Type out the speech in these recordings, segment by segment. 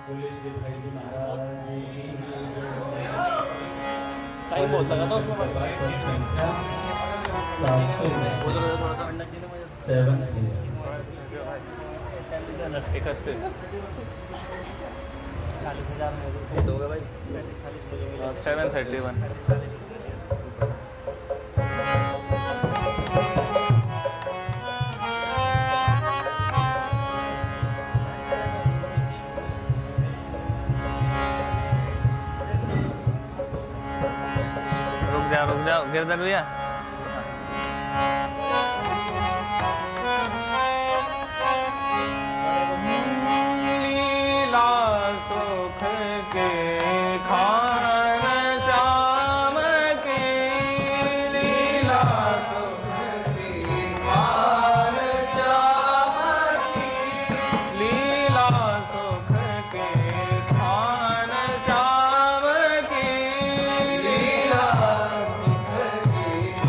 बोले श्री भाई जी महाराज जी टाइम बहुत लगा था उसमें संख्या 773 31 40,000 में हो गया भाई 731 रुक जाओ गिरधर भैया लीला सुख के खान श्याम की लीला सुख की खान श्याम की लीला सुख के खान श्याम की लीला सुख की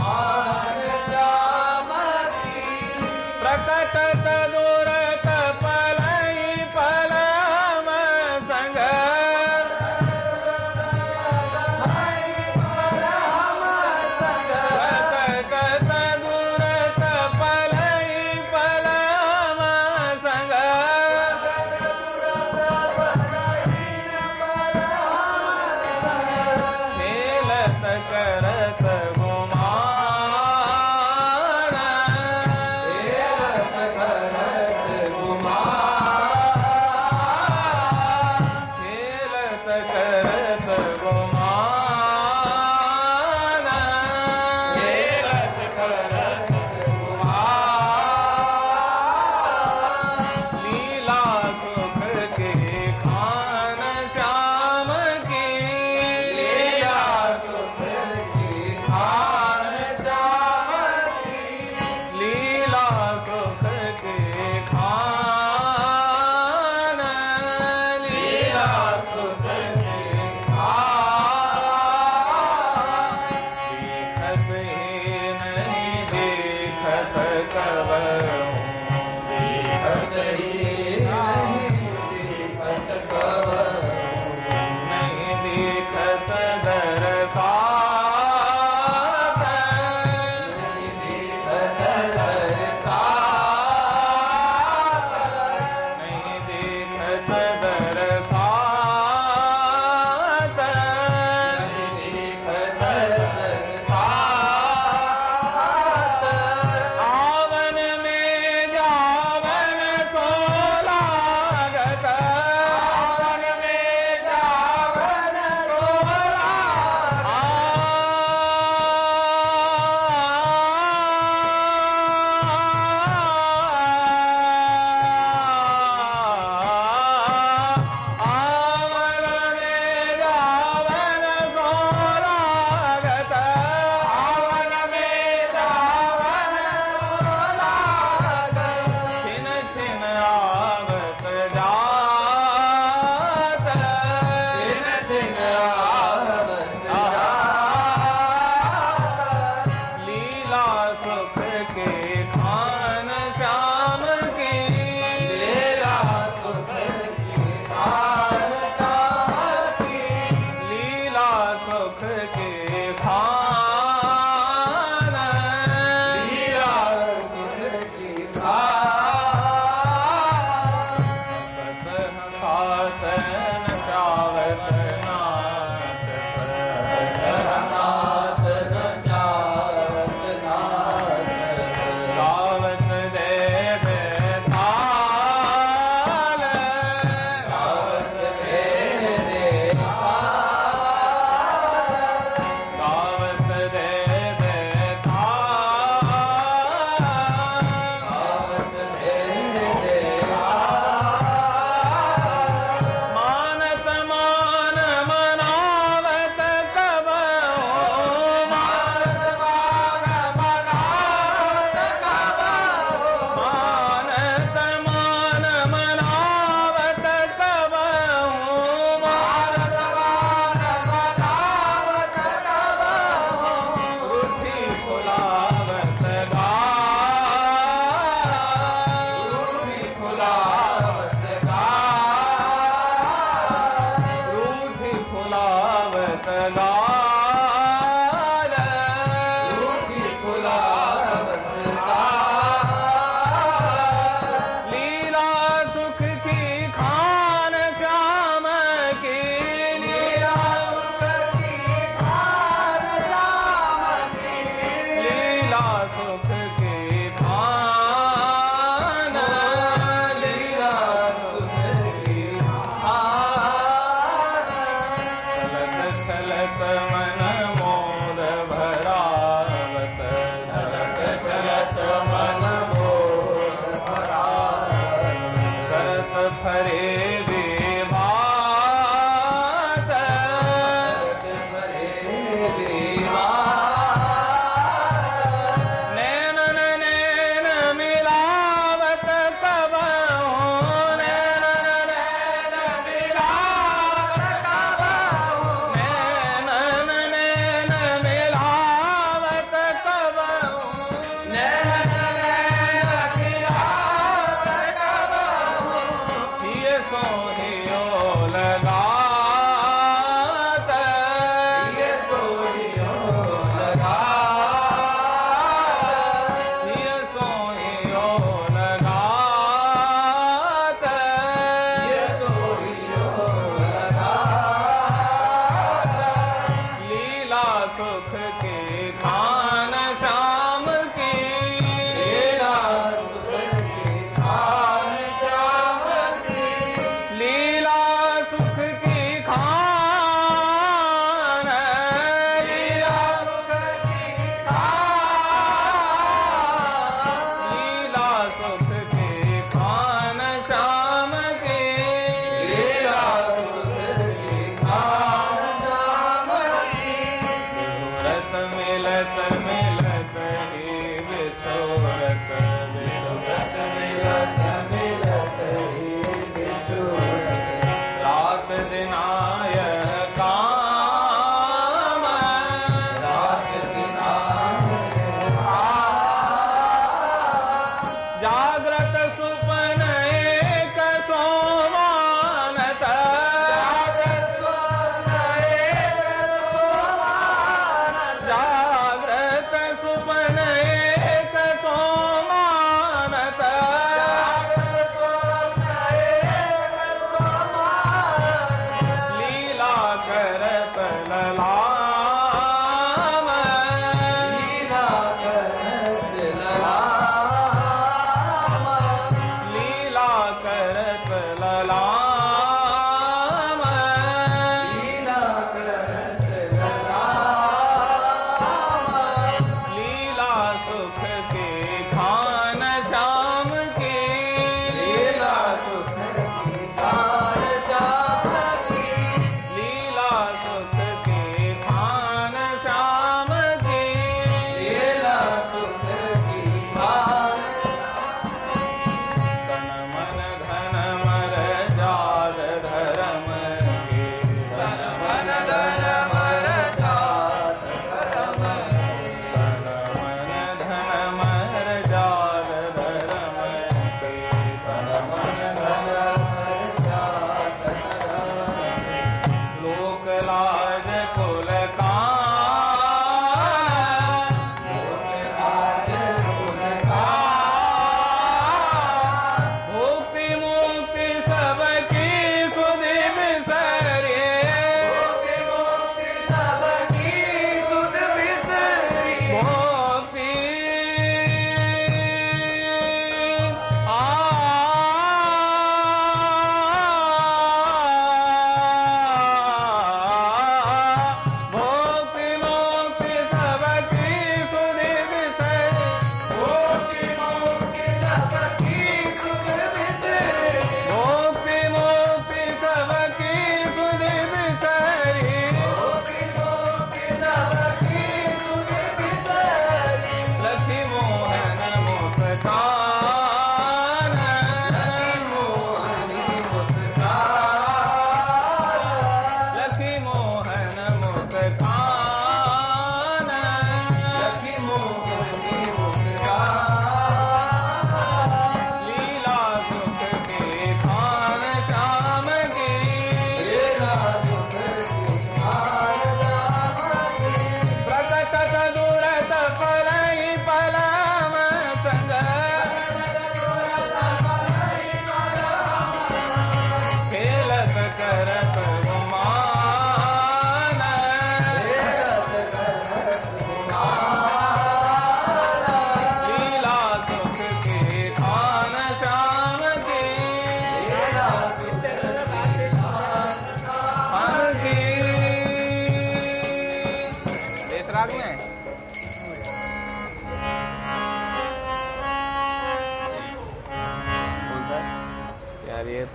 फरे विभात फरे विभात नैनन नैन मिलावत कब नैनन नैन मिलावत कब नैनन नैन मिलावत कब नैनन नैन मिलावत कब ये सोनियो लगात ये सोनियो लगात ये सोनियो लगात ये सोनियो लगात लीला सुख के खान श्याम की लीला सुख के खान श्याम की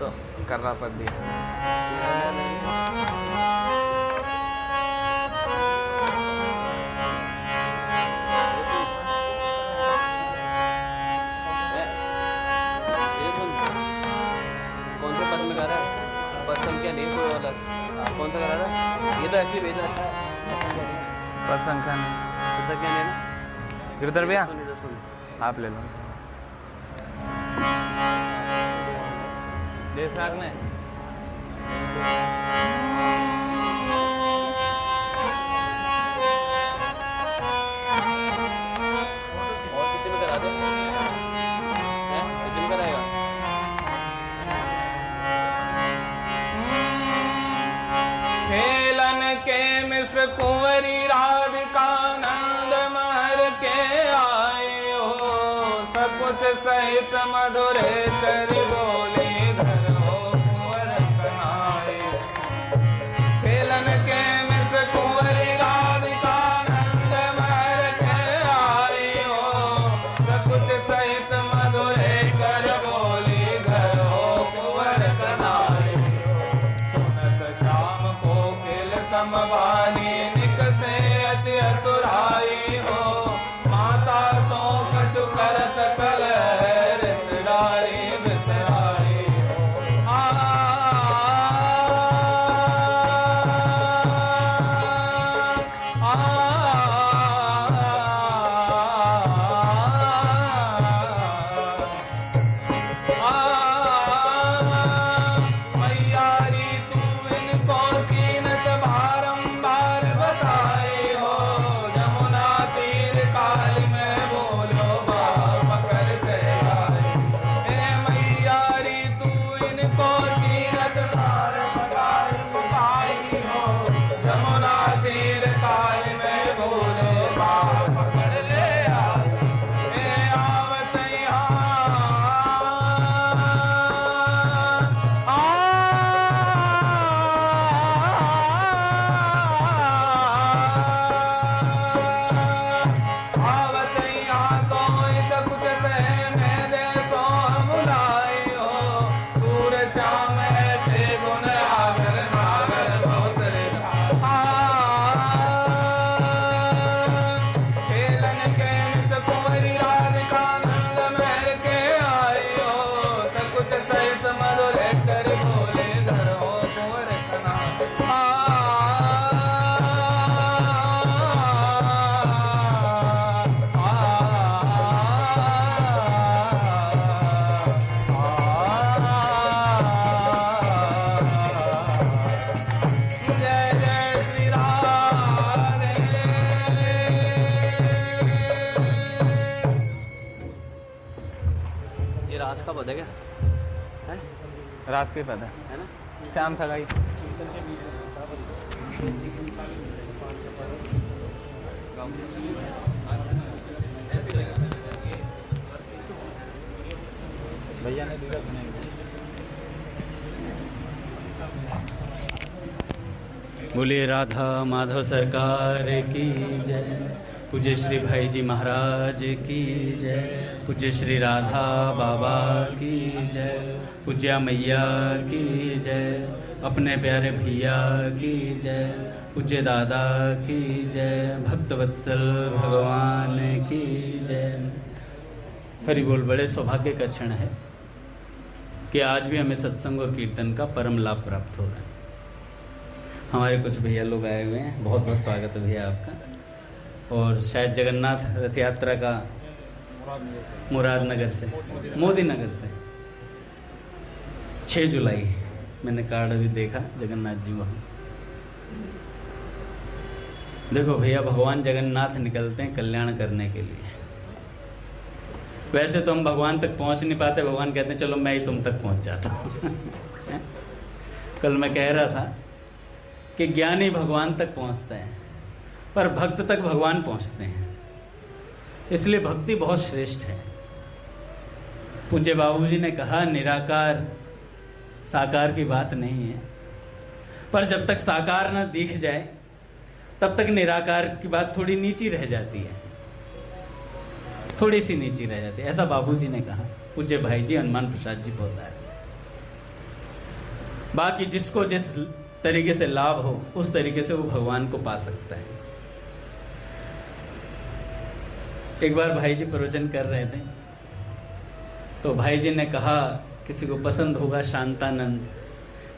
तो कर्रा पद दिया। कौन से पद में गा रहा है? पद संख्या नहीं कोई अलग। कौन सा गा रहा है? ये तो ऐसे ही भेज रखा है। पद संख्या नहीं, पद संख्या नहीं ना। गिरधर भैया आप ले लो। देश राग में और किसी में करा दो, किसी में कराएगा। खेलन के मिस कुंवरी राधिका नंद महर के आए हो, सब कुछ सहित मधुर कर बोले घर हो कुंवर कनाए। खेलन के मिस कुंवरी राधिका नंद महर के आए हो, सब कुछ सहित मधुर कर बोले घर हो कुंवर कनाए। सुनत श्याम को किल समवानी निकसे अति अतुराई हो, माता तो कछु करत कल रिसडारी बिसराई हो। मैयारी तू इनको कीनत बारंबार बताई हो, जमुना तीर काल में बोलो बाप करते आए। हे मैयारी तू इनको कीनत बारंबार बताई हो, जमुना तीर काल में बोलो बाप कर ले आए। हे आवत आवत यहाँ तो इस कुछ में दे तो बुलाए हो, सूर श्याम ऐसे गुण आगर नागर धोतरे। खेलन के मिस कुंवरी राधिका नंद महर के आए हो, सब कुछ सहित मधुर कर बोले घर हो कुंवर जय जय श्री राधे। ये रास का पद है क्या? है रास के पद है ना? श्याम सगाई भैया ने दिया सुनाई। बोलिए राधा माधव सरकार की जय, पूज्य श्री भाई जी महाराज की जय, पूज्य श्री राधा बाबा की जय, पूज्या मैया की जय, अपने प्यारे भैया की जय, पूज्य दादा की जय, भक्तवत्सल भगवान की जय। हरि बोल। बड़े सौभाग्य का क्षण है कि आज भी हमें सत्संग और कीर्तन का परम लाभ प्राप्त हो रहा है। हमारे कुछ भैया लोग आए हुए हैं, बहुत बहुत स्वागत है भैया आपका। और शायद जगन्नाथ रथ यात्रा का मुरादनगर से, मोदी नगर से 6 जुलाई मैंने कार्ड अभी देखा, जगन्नाथ जी वहाँ। देखो भैया, भगवान जगन्नाथ निकलते हैं कल्याण करने के लिए। वैसे तो हम भगवान तक पहुंच नहीं पाते, भगवान कहते हैं चलो मैं ही तुम तक पहुंच जाता हूँ। कल मैं कह रहा था कि ज्ञानी भगवान तक पहुंचते हैं, पर भक्त तक भगवान पहुंचते हैं। इसलिए भक्ति बहुत श्रेष्ठ है। पूज्य बाबूजी ने कहा निराकार साकार की बात नहीं है, पर जब तक साकार न दिख जाए तब तक निराकार की बात थोड़ी नीची रह जाती है, थोड़ी सी नीची रह जाती है। ऐसा बाबूजी ने कहा। पूज्य भाई जी हनुमान प्रसाद जी बहुत आए। बाकी जिसको जिस तरीके से लाभ हो उस तरीके से वो भगवान को पा सकता है। एक बार भाई जी प्रवचन कर रहे थे तो भाई जी ने कहा किसी को पसंद होगा शांतानंद,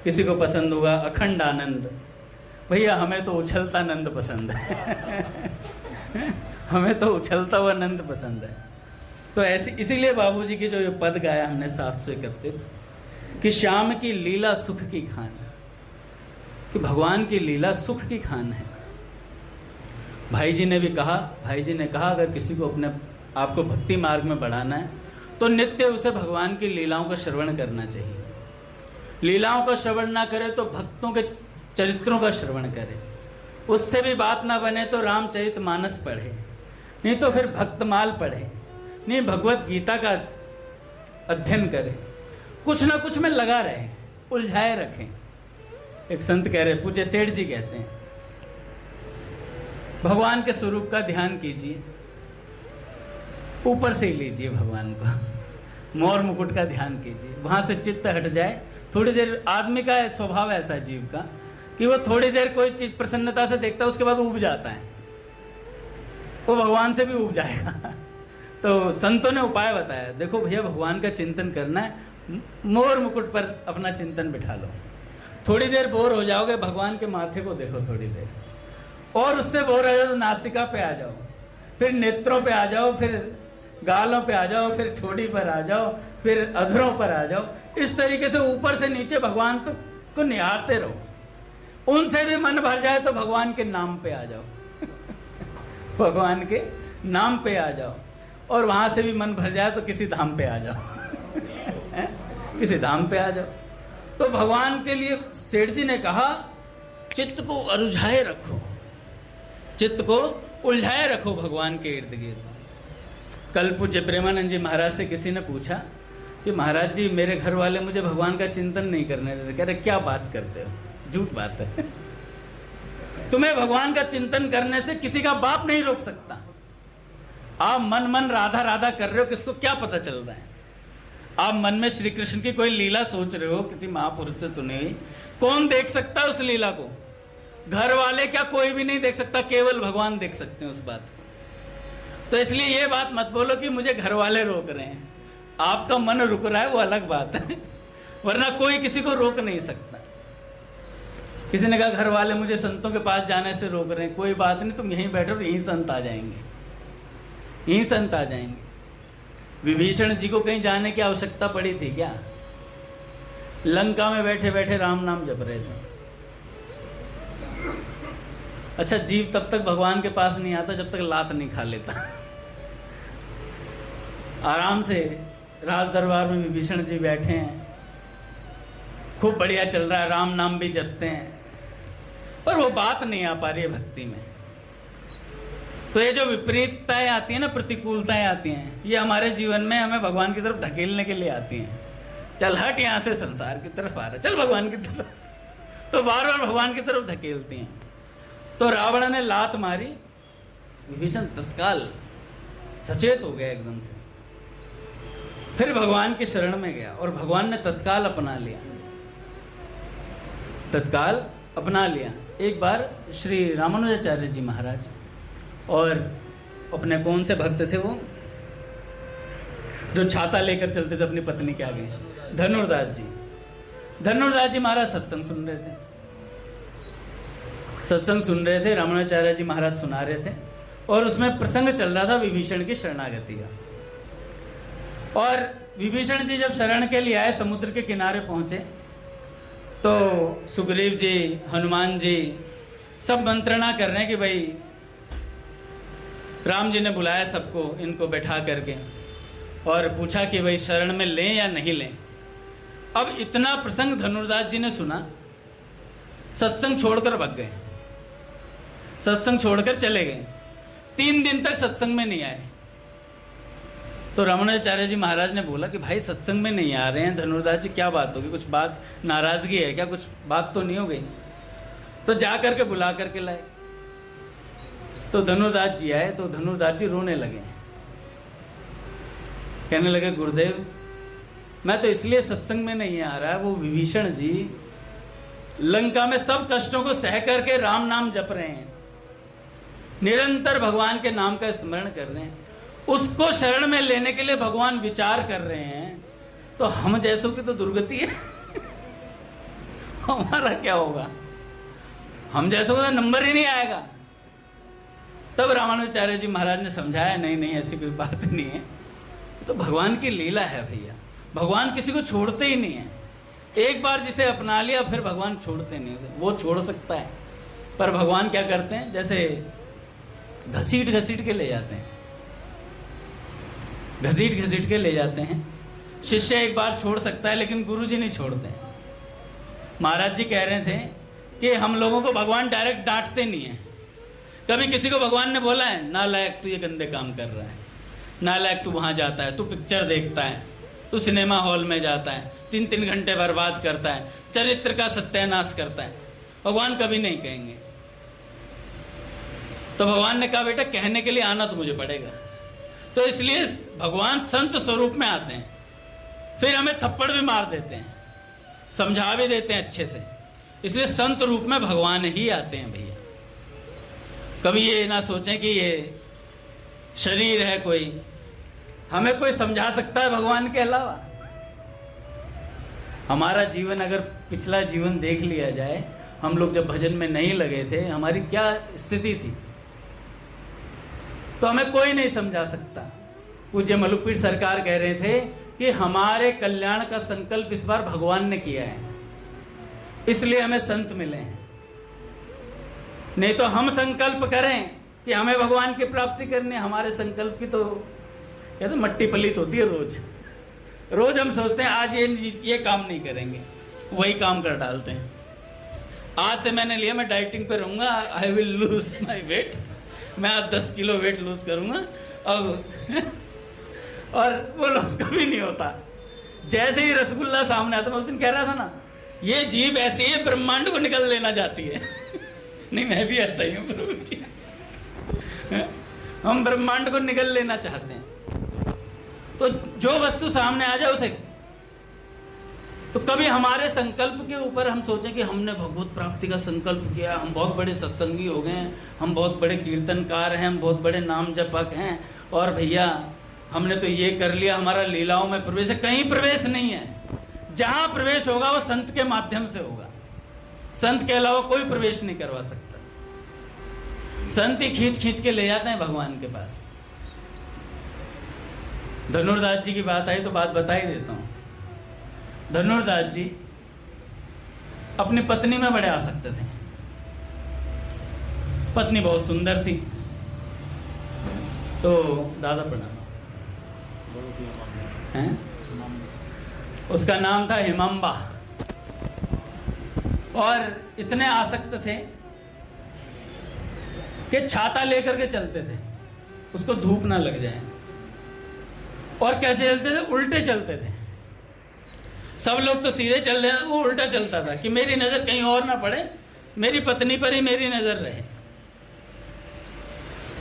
किसी को पसंद होगा अखंड आनंद। भैया हमें तो उछलता नंद पसंद है हमें तो उछलता हुआ नंद पसंद है। तो ऐसे इसीलिए बाबूजी की जो ये पद गाया हमने 731 कि श्याम की लीला सुख की खान, कि भगवान की लीला सुख की खान है। भाई जी ने भी कहा, भाई जी ने कहा अगर किसी को अपने आपको भक्ति मार्ग में बढ़ाना है तो नित्य उसे भगवान की लीलाओं का श्रवण करना चाहिए। लीलाओं का श्रवण ना करे तो भक्तों के चरित्रों का श्रवण करे। उससे भी बात ना बने तो रामचरितमानस पढ़े, नहीं तो फिर भक्तमाल पढ़े, नहीं भगवत गीता का अध्ययन करे। कुछ ना कुछ में लगा रहे, उलझाए रखें। एक संत कह रहे, पूज्य सेठ जी कहते हैं, भगवान के स्वरूप का ध्यान कीजिए, ऊपर से ही लीजिए भगवान को, मोर मुकुट का ध्यान कीजिए, वहां से चित्त हट जाए। थोड़ी देर आदमी का स्वभाव ऐसा जीव का कि वो थोड़ी देर कोई चीज प्रसन्नता से देखता है, उसके बाद उब जाता है, वो भगवान से भी उब जाएगा। तो संतों ने उपाय बताया, देखो भैया भगवान का चिंतन करना है, मोर मुकुट पर अपना चिंतन बिठा लो। थोड़ी देर बोर हो जाओगे, भगवान के माथे को देखो थोड़ी देर, और उससे बोर हो जाओ तो नासिका पे आ जाओ, फिर नेत्रों पे आ जाओ, फिर गालों पे आ जाओ, फिर ठोड़ी पर आ जाओ, फिर अधरों पर आ जाओ। इस तरीके से ऊपर से नीचे भगवान को निहारते रहो। उनसे भी मन भर जाए तो भगवान के नाम पे आ जाओ भगवान के नाम पे आ जाओ, और वहां से भी मन भर जाए तो किसी धाम पे आ जाओ किसी धाम पे आ जाओ। तो भगवान के लिए सेठ जी ने कहा चित्त को अरुझाए रखो, चित्त को उलझाए रखो भगवान के इर्द गिर्द। कल पूज्य प्रेमानंद जी महाराज से किसी ने पूछा कि महाराज जी मेरे घर वाले मुझे भगवान का चिंतन नहीं करने देते। कह रहे क्या बात करते हो, झूठ बात है तुम्हें भगवान का चिंतन करने से किसी का बाप नहीं रोक सकता। आप मन मन राधा राधा कर रहे हो, किसको क्या पता चल रहा है। आप मन में श्री कृष्ण की कोई लीला सोच रहे हो, किसी महापुरुष से सुनी हुई, कौन देख सकता है उस लीला को? घर वाले क्या, कोई भी नहीं देख सकता, केवल भगवान देख सकते हैं उस बात को। तो इसलिए ये बात मत बोलो कि मुझे घर वाले रोक रहे हैं। आपका मन रुक रहा है वो अलग बात है, वरना कोई किसी को रोक नहीं सकता। किसी ने कहा घर वाले मुझे संतों के पास जाने से रोक रहे हैं, कोई बात नहीं, तुम यहीं बैठो, यहीं संत आ जाएंगे, यहीं संत आ जाएंगे। विभीषण जी को कहीं जाने की आवश्यकता पड़ी थी क्या? लंका में बैठे बैठे राम नाम जप रहे थे। अच्छा, जीव तब तक भगवान के पास नहीं आता जब तक लात नहीं खा लेता। आराम से राज दरबार में विभीषण जी बैठे हैं, खूब बढ़िया चल रहा है, राम नाम भी जपते हैं, पर वो बात नहीं आ पा रही है भक्ति में। तो ये जो विपरीतताएं आती है ना, प्रतिकूलताएं आती हैं, ये हमारे जीवन में हमें भगवान की तरफ धकेलने के लिए आती हैं। चल हट यहां से, संसार की तरफ आ रहा, चल भगवान की तरफ, तो बार बार भगवान की तरफ धकेलती हैं। तो रावण ने लात मारी, विभीषण तत्काल सचेत हो गया एकदम से, फिर भगवान की शरण में गया और भगवान ने तत्काल अपना लिया, तत्काल अपना लिया। एक बार श्री रामानुजाचार्य जी महाराज और अपने कौन से भक्त थे वो, जो छाता लेकर चलते थे अपनी पत्नी के आगे, धनुर्दास जी। धनुर्दास जी महाराज सत्संग सुन रहे थे, सत्संग सुन रहे थे, रामानुजाचार्य जी महाराज सुना रहे थे, और उसमें प्रसंग चल रहा था विभीषण की शरणागति का। और विभीषण जी जब शरण के लिए आए, समुद्र के किनारे पहुंचे, तो सुग्रीव जी, हनुमान जी सब मंत्रणा कर रहे हैं कि भाई राम जी ने बुलाया सबको, इनको बैठा करके, और पूछा कि भाई शरण में लें या नहीं लें। अब इतना प्रसंग धनुर्दास जी ने सुना, सत्संग छोड़कर भाग गए, सत्संग छोड़कर चले गए। 3 दिन तक सत्संग में नहीं आए। तो रामानुजाचार्य जी महाराज ने बोला कि भाई सत्संग में नहीं आ रहे हैं धनुर्दास जी, क्या बात होगी, कुछ बात नाराजगी है क्या, कुछ बात तो नहीं हो गई? तो जा करके बुला करके लाए। तो धनुर्दास जी आए, तो धनुर्दास जी रोने लगे, कहने लगे गुरुदेव मैं तो इसलिए सत्संग में नहीं आ रहा, वो विभीषण जी लंका में सब कष्टों को सह करके राम नाम जप रहे हैं, निरंतर भगवान के नाम का स्मरण कर रहे हैं, उसको शरण में लेने के लिए भगवान विचार कर रहे हैं, तो हम जैसों की तो दुर्गति है। हमारा क्या होगा? हम जैसों का नंबर ही नहीं आएगा। तब रामानुजाचार्य जी महाराज ने समझाया, नहीं नहीं ऐसी कोई बात नहीं है, तो भगवान की लीला है भैया। भगवान किसी को छोड़ते ही नहीं है। एक बार जिसे अपना लिया फिर भगवान छोड़ते नहीं उसे। वो छोड़ सकता है पर भगवान क्या करते हैं, जैसे घसीट घसीट के ले जाते हैं, घसीट घसीट के ले जाते हैं। शिष्य एक बार छोड़ सकता है लेकिन गुरु जी नहीं छोड़ते हैं। महाराज जी कह रहे थे कि हम लोगों को भगवान डायरेक्ट डांटते नहीं है। कभी किसी को भगवान ने बोला है, नालायक तू ये गंदे काम कर रहा है, नालायक तू वहां जाता है, तू पिक्चर देखता है, तू सिनेमा हॉल में जाता है, 3-3 घंटे बर्बाद करता है, चरित्र का सत्यानाश करता है। भगवान कभी नहीं कहेंगे। तो भगवान ने कहा, बेटा कहने के लिए आना तो मुझे पड़ेगा। तो इसलिए भगवान संत स्वरूप में आते हैं, फिर हमें थप्पड़ भी मार देते हैं, समझा भी देते हैं अच्छे से। इसलिए संत रूप में भगवान ही आते हैं भैया। कभी ये ना सोचें कि ये शरीर है कोई, हमें कोई समझा सकता है भगवान के अलावा? हमारा जीवन अगर पिछला जीवन देख लिया जाए, हम लोग जब भजन में नहीं लगे थे, हमारी क्या स्थिति थी, तो हमें कोई नहीं समझा सकता। पूज्य मलुकपीठ सरकार कह रहे थे कि हमारे कल्याण का संकल्प इस बार भगवान ने किया है, इसलिए हमें संत मिले हैं। नहीं तो हम संकल्प करें कि हमें भगवान की प्राप्ति करनी, हमारे संकल्प की तो कहते मट्टी पलीत होती है। रोज रोज हम सोचते हैं आज ये काम नहीं करेंगे, वही काम कर डालते हैं। आज से मैंने लिया, मैं डाइटिंग पे रहूंगा, I will lose my weight, मैं आज 10 किलो वेट लूज करूंगा। अब और वो लॉस कभी नहीं होता। जैसे ही रसगुल्ला सामने आता, मैं उस दिन कह रहा था ना, ये जीभ ऐसी है ब्रह्मांड को निकल लेना चाहती है। नहीं, मैं भी ऐसा ही हूं प्रभु जी, हम ब्रह्मांड को निकल लेना चाहते हैं। तो जो वस्तु सामने आ जाए उसे, तो कभी हमारे संकल्प के ऊपर हम सोचें कि हमने भगवत प्राप्ति का संकल्प किया, हम बहुत बड़े सत्संगी हो गए, हम बहुत बड़े कीर्तनकार हैं, हम बहुत बड़े नाम जपक हैं, और भैया हमने तो ये कर लिया, हमारा लीलाओं में प्रवेश है। कहीं प्रवेश नहीं है। जहां प्रवेश होगा वो संत के माध्यम से होगा। संत के अलावा कोई प्रवेश नहीं करवा सकता। संत ही खींच खींच के ले जाते हैं भगवान के पास। धनुर्दास जी की बात आई तो बात बता ही देता हूं। धनुर्दास जी अपनी पत्नी में बड़े आसक्त थे। पत्नी बहुत सुंदर थी। तो दादा प्रणाम हैं, उसका नाम था हिमांबा, और इतने आसक्त थे कि छाता लेकर के चलते थे, उसको धूप ना लग जाए। और कैसे चलते थे? उल्टे चलते थे। सब लोग तो सीधे चल रहे हैं, वो उल्टा चलता था कि मेरी नजर कहीं और ना पड़े, मेरी पत्नी पर ही मेरी नजर रहे।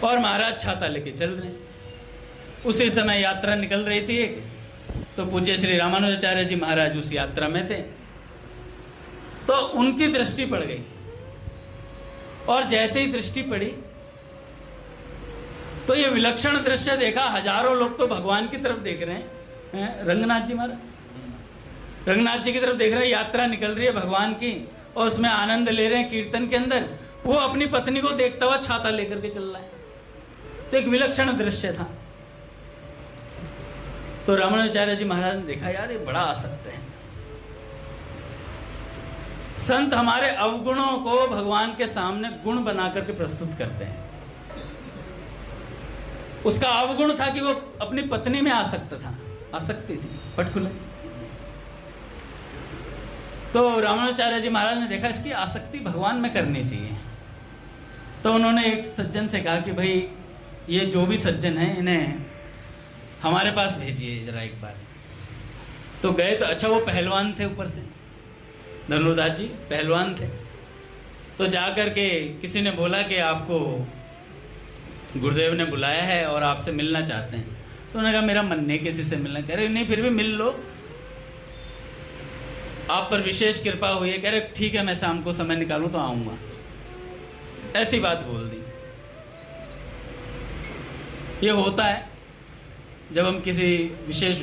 और महाराज छाता लेके चल रहे हैं। उसी समय यात्रा निकल रही थी एक, तो पूज्य श्री रामानुजाचार्य जी महाराज उस यात्रा में थे। तो उनकी दृष्टि पड़ गई, और जैसे ही दृष्टि पड़ी तो ये विलक्षण दृश्य देखा। हजारों लोग तो भगवान की तरफ देख रहे हैं, रंगनाथ जी महाराज, रंगनाथ जी की तरफ देख रहे हैं। यात्रा निकल रही है भगवान की, और उसमें आनंद ले रहे हैं कीर्तन के अंदर। वो अपनी पत्नी को देखता हुआ छाता लेकर के चल रहा है। तो एक विलक्षण दृश्य था। तो रामानुजाचार्य जी महाराज ने देखा, यार ये बड़ा आसक्त है। संत हमारे अवगुणों को भगवान के सामने गुण बना करके प्रस्तुत करते हैं। उसका अवगुण था कि वो अपनी पत्नी में आसक्त था, आसक्ति थी पटकुले। तो रामानुजाचार्य जी महाराज ने देखा इसकी आसक्ति भगवान में करनी चाहिए। तो उन्होंने एक सज्जन से कहा कि भाई ये जो भी सज्जन है इन्हें हमारे पास भेजिए जरा एक बार। तो गए तो अच्छा, वो पहलवान थे, ऊपर से धनुर्दास जी पहलवान थे। तो जाकर के किसी ने बोला कि आपको गुरुदेव ने बुलाया है और आपसे मिलना चाहते हैं। तो उन्होंने कहा मेरा मन नहीं किसी से मिलना। कह रहे नहीं, फिर भी मिल लो, आप पर विशेष कृपा हुई है, कह रहे ठीक है मैं शाम को समय निकालूं तो आऊंगा, ऐसी बात बोल दी। ये होता है जब हम किसी विशेष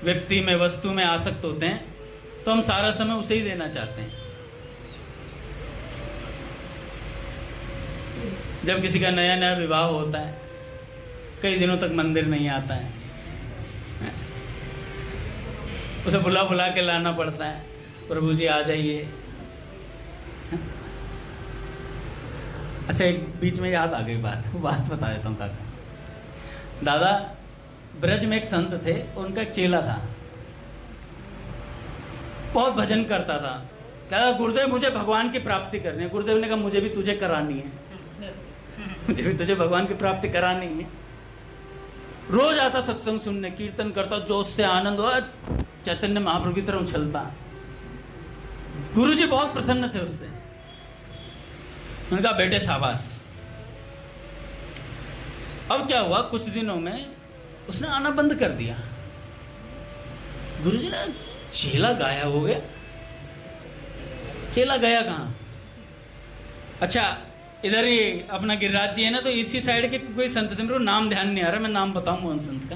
व्यक्ति में, वस्तु में आसक्त होते हैं तो हम सारा समय उसे ही देना चाहते हैं। जब किसी का नया नया विवाह होता है, कई दिनों तक मंदिर नहीं आता है, उसे बुला बुला के लाना पड़ता है, प्रभु जी आ जाइए। अच्छा, एक बीच में याद आ गई बात, वो बात बता देता हूँ काका। दादा ब्रज में एक संत थे, उनका एक चेला था, बहुत भजन करता था। कहा गुरुदेव मुझे भगवान की प्राप्ति करनी है। गुरुदेव ने कहा मुझे भी तुझे करानी है, मुझे भी तुझे भगवान की प्राप्ति करानी है। रोज आता सत्संग सुनने, कीर्तन करता, जोश से आनंद हुआ, चैतन्य महाप्रभु की तरह उछलता। गुरुजी बहुत प्रसन्न थे उससे। उन्होंने कहा बेटे शाबाश। अब क्या हुआ, कुछ दिनों में उसने आना बंद कर दिया। गुरुजी ने, चेला गायब हो गया। चेला गया कहाँ? अच्छा, इधर ही अपना गिरिराज जी है ना, तो इसी साइड के कोई संत थे, मेरे को नाम ध्यान नहीं आ रहा, मैं नाम बताऊंगा उन संत का।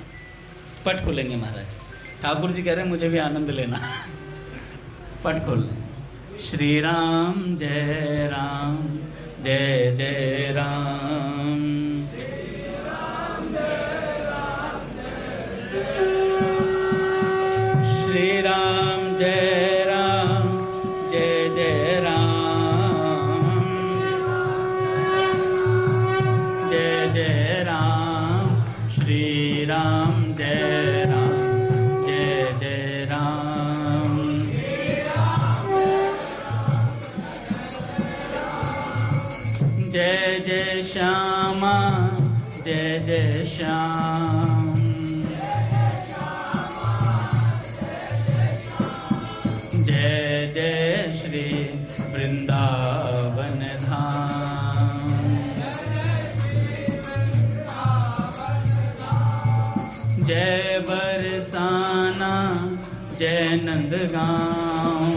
पट खोलेंगे महाराज, ठाकुर जी कह रहे हैं मुझे भी आनंद लेना। पट खोल लें। श्री राम जय राम, जय जय राम। श्री राम जय राम, जय जय राम, जय जय राम। श्री राम जय राम, जय जय राम। जय जय श्यामा, जय जय श्याम। जय जय श्री वृंदावन धाम। जय बरसाना, जय नंदगांव।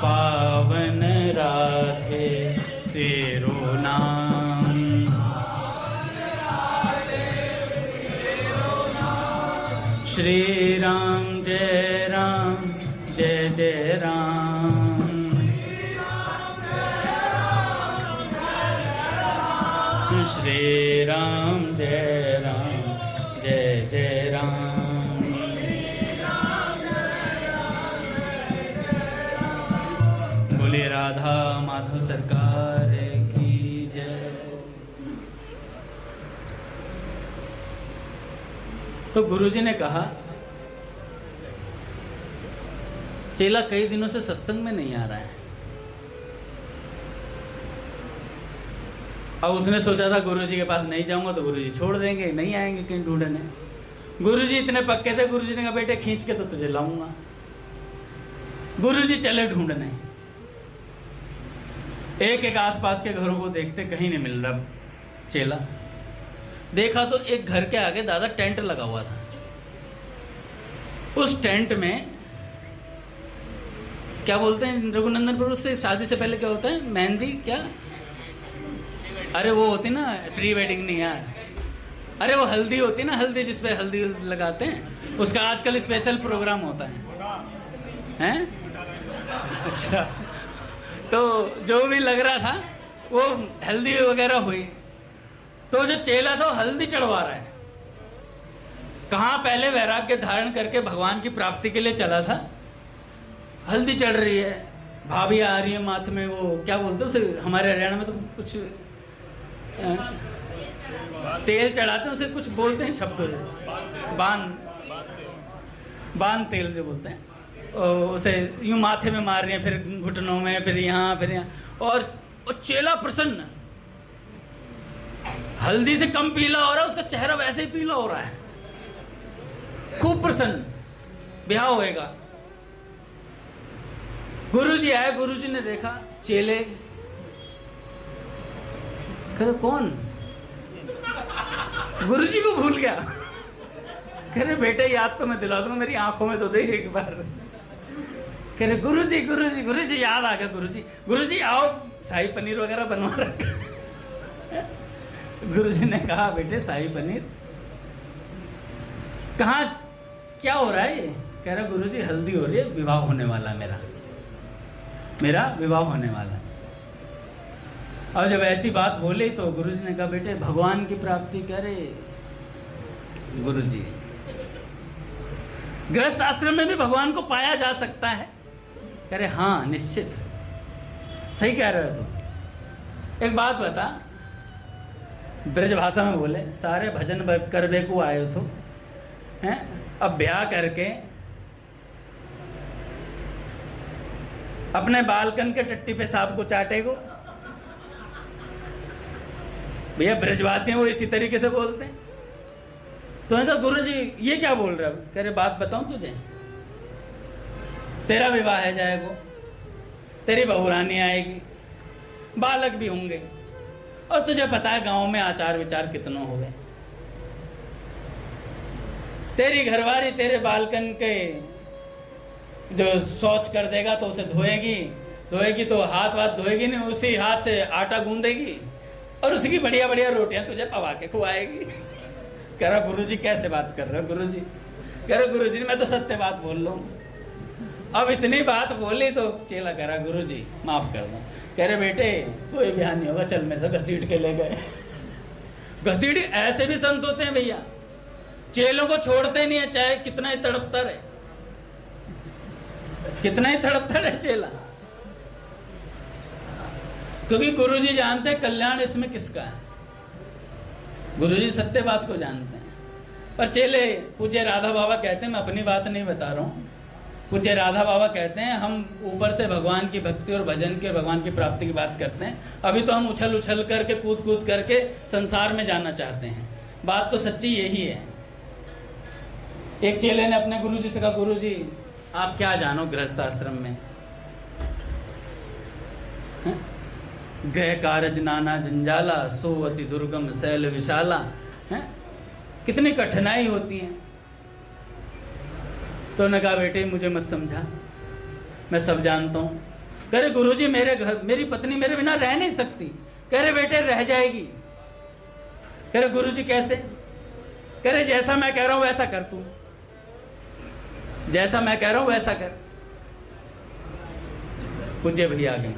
पावन राधे तेरो नाम। श्री राम जय राम, जय जय राम। श्री राम जय राम, जय जय राम। बोले राधा माधव सरकार की जय। तो गुरुजी ने कहा चेला कई दिनों से सत्संग में नहीं आ रहा है। अब उसने सोचा था गुरुजी के पास नहीं जाऊंगा तो गुरुजी छोड़ देंगे, नहीं आएंगे कहीं ढूंढने। गुरुजी इतने पक्के थे, गुरुजी ने कहा बेटे खींच के तो तुझे लाऊंगा। गुरुजी चले ढूंढने, एक एक आसपास के घरों को देखते, कहीं नहीं मिल रहा चेला। देखा तो एक घर के आगे दादा टेंट लगा हुआ था। उस टेंट में क्या बोलते हैं रघुनंदन प्रभु, से शादी से पहले क्या होता है, मेहंदी क्या, अरे वो होती ना, प्री वेडिंग नहीं यार, अरे वो हल्दी होती ना, हल्दी जिसपे हल्दी लगाते हैं, उसका आजकल स्पेशल प्रोग्राम होता है। अच्छा, तो जो भी लग रहा था वो हल्दी वगैरह हुई। तो जो चेला था वो हल्दी चढ़वा रहा है। कहाँ पहले वैराग्य धारण करके भगवान की प्राप्ति के लिए चला था, हल्दी चढ़ रही है, भाभी आ रही है माथे में, वो क्या बोलते हैं उसे, हमारे हरियाणा में तो कुछ तेल चढ़ाते हैं, उसे कुछ बोलते हैं शब्द, बान तेल जो बोलते हैं, उसे यूं माथे में मार रही है, फिर घुटनों में, फिर यहाँ फिर यहाँ, और चेला प्रसन्न, हल्दी से कम पीला हो रहा है, उसका चेहरा वैसे ही पीला हो रहा है, खूब प्रसन्न, ब्याह होएगा। गुरुजी आए, गुरुजी ने देखा चेले, कहो कौन, गुरुजी को भूल गया। कह रहे बेटे याद तो मैं दिला दूंगा, मेरी आंखों में तो दे एक बार। कह रहे गुरुजी गुरुजी गुरुजी याद आ गया, गुरुजी गुरुजी आओ शाही पनीर वगैरह बनवा रखा। गुरुजी ने कहा बेटे शाही पनीर कहाँ, क्या हो रहा है ये? कह रहा गुरुजी हल्दी हो रही है, विवाह होने वाला है, मेरा विवाह होने वाला है। और जब ऐसी बात बोली तो गुरुजी ने कहा बेटे भगवान की प्राप्ति करे। गुरुजी गृहस्थ आश्रम में भी भगवान को पाया जा सकता है? कह रहे हाँ निश्चित, सही कह रहे हो तुम। एक बात बता, ब्रज भाषा में बोले, सारे भजन करबे को आयो तो हैं, अब ब्याह करके अपने बालकन के टट्टी पे सांप को चाटेगो। भैया ब्रजवासी हैं वो इसी तरीके से बोलते हैं। तो उन्होंने कहा गुरुजी ये क्या बोल रहे हो? कह रहे बात बताऊं तुझे, तेरा विवाह है जाएगा, तेरी बहुरानी आएगी, बालक भी होंगे, और तुझे पता है गांव में आचार विचार कितनों हो गए। तेरी घरवाली तेरे बालकन के जो शौच कर देगा तो उसे धोएगी तो हाथ वाथ धोएगी नहीं, उसी हाथ से आटा गूंदेगी और उसी की बढ़िया बढ़िया रोटियां तुझे पवा के खुआएगी। कह रहा गुरुजी कैसे बात कर रहे हो गुरुजी? कह रहे गुरुजी मैं तो सत्य बात बोल रहा हूँ। अब इतनी बात बोली तो चेला कह रहा गुरुजी माफ कर दो। कह रहे बेटे कोई बयान नहीं होगा, चल मेरे से घसीट के ले गए। घसीट, ऐसे भी संत होते हैं भैया, चेलों को छोड़ते नहीं है चाहे कितना ही तड़पता रहे, कितना ही तड़पता रहे चेला, क्योंकि गुरुजी जानते हैं कल्याण इसमें किसका है। गुरुजी सत्य बात को जानते हैं। पर चेले, पूज्य राधा बाबा कहते हैं, मैं अपनी बात नहीं बता रहा हूं, पूज्य राधा बाबा कहते हैं हम ऊपर से भगवान की भक्ति और भजन के, भगवान की प्राप्ति की बात करते हैं, अभी तो हम उछल उछल करके कूद कूद करके संसार में जाना चाहते हैं। बात तो सच्ची यही है। एक चेले ने अपने गुरुजी से कहा गुरुजी आप क्या जानो गृहस्थ आश्रम में, गृह कारज नाना जंजाला, सो अति दुर्गम शैल विशाला, है कितनी कठिनाई होती है। तो उन्होंने कहा बेटे मुझे मत समझा, मैं सब जानता हूं। कह रहे गुरुजी मेरे घर मेरी पत्नी मेरे बिना रह नहीं सकती। कह रहे बेटे रह जाएगी। कह रहे गुरुजी कैसे? कह रहे जैसा मैं कह रहा हूं वैसा कर, तू जैसा मैं कह रहा हूं वैसा कर। पूज्य भैया आ गए,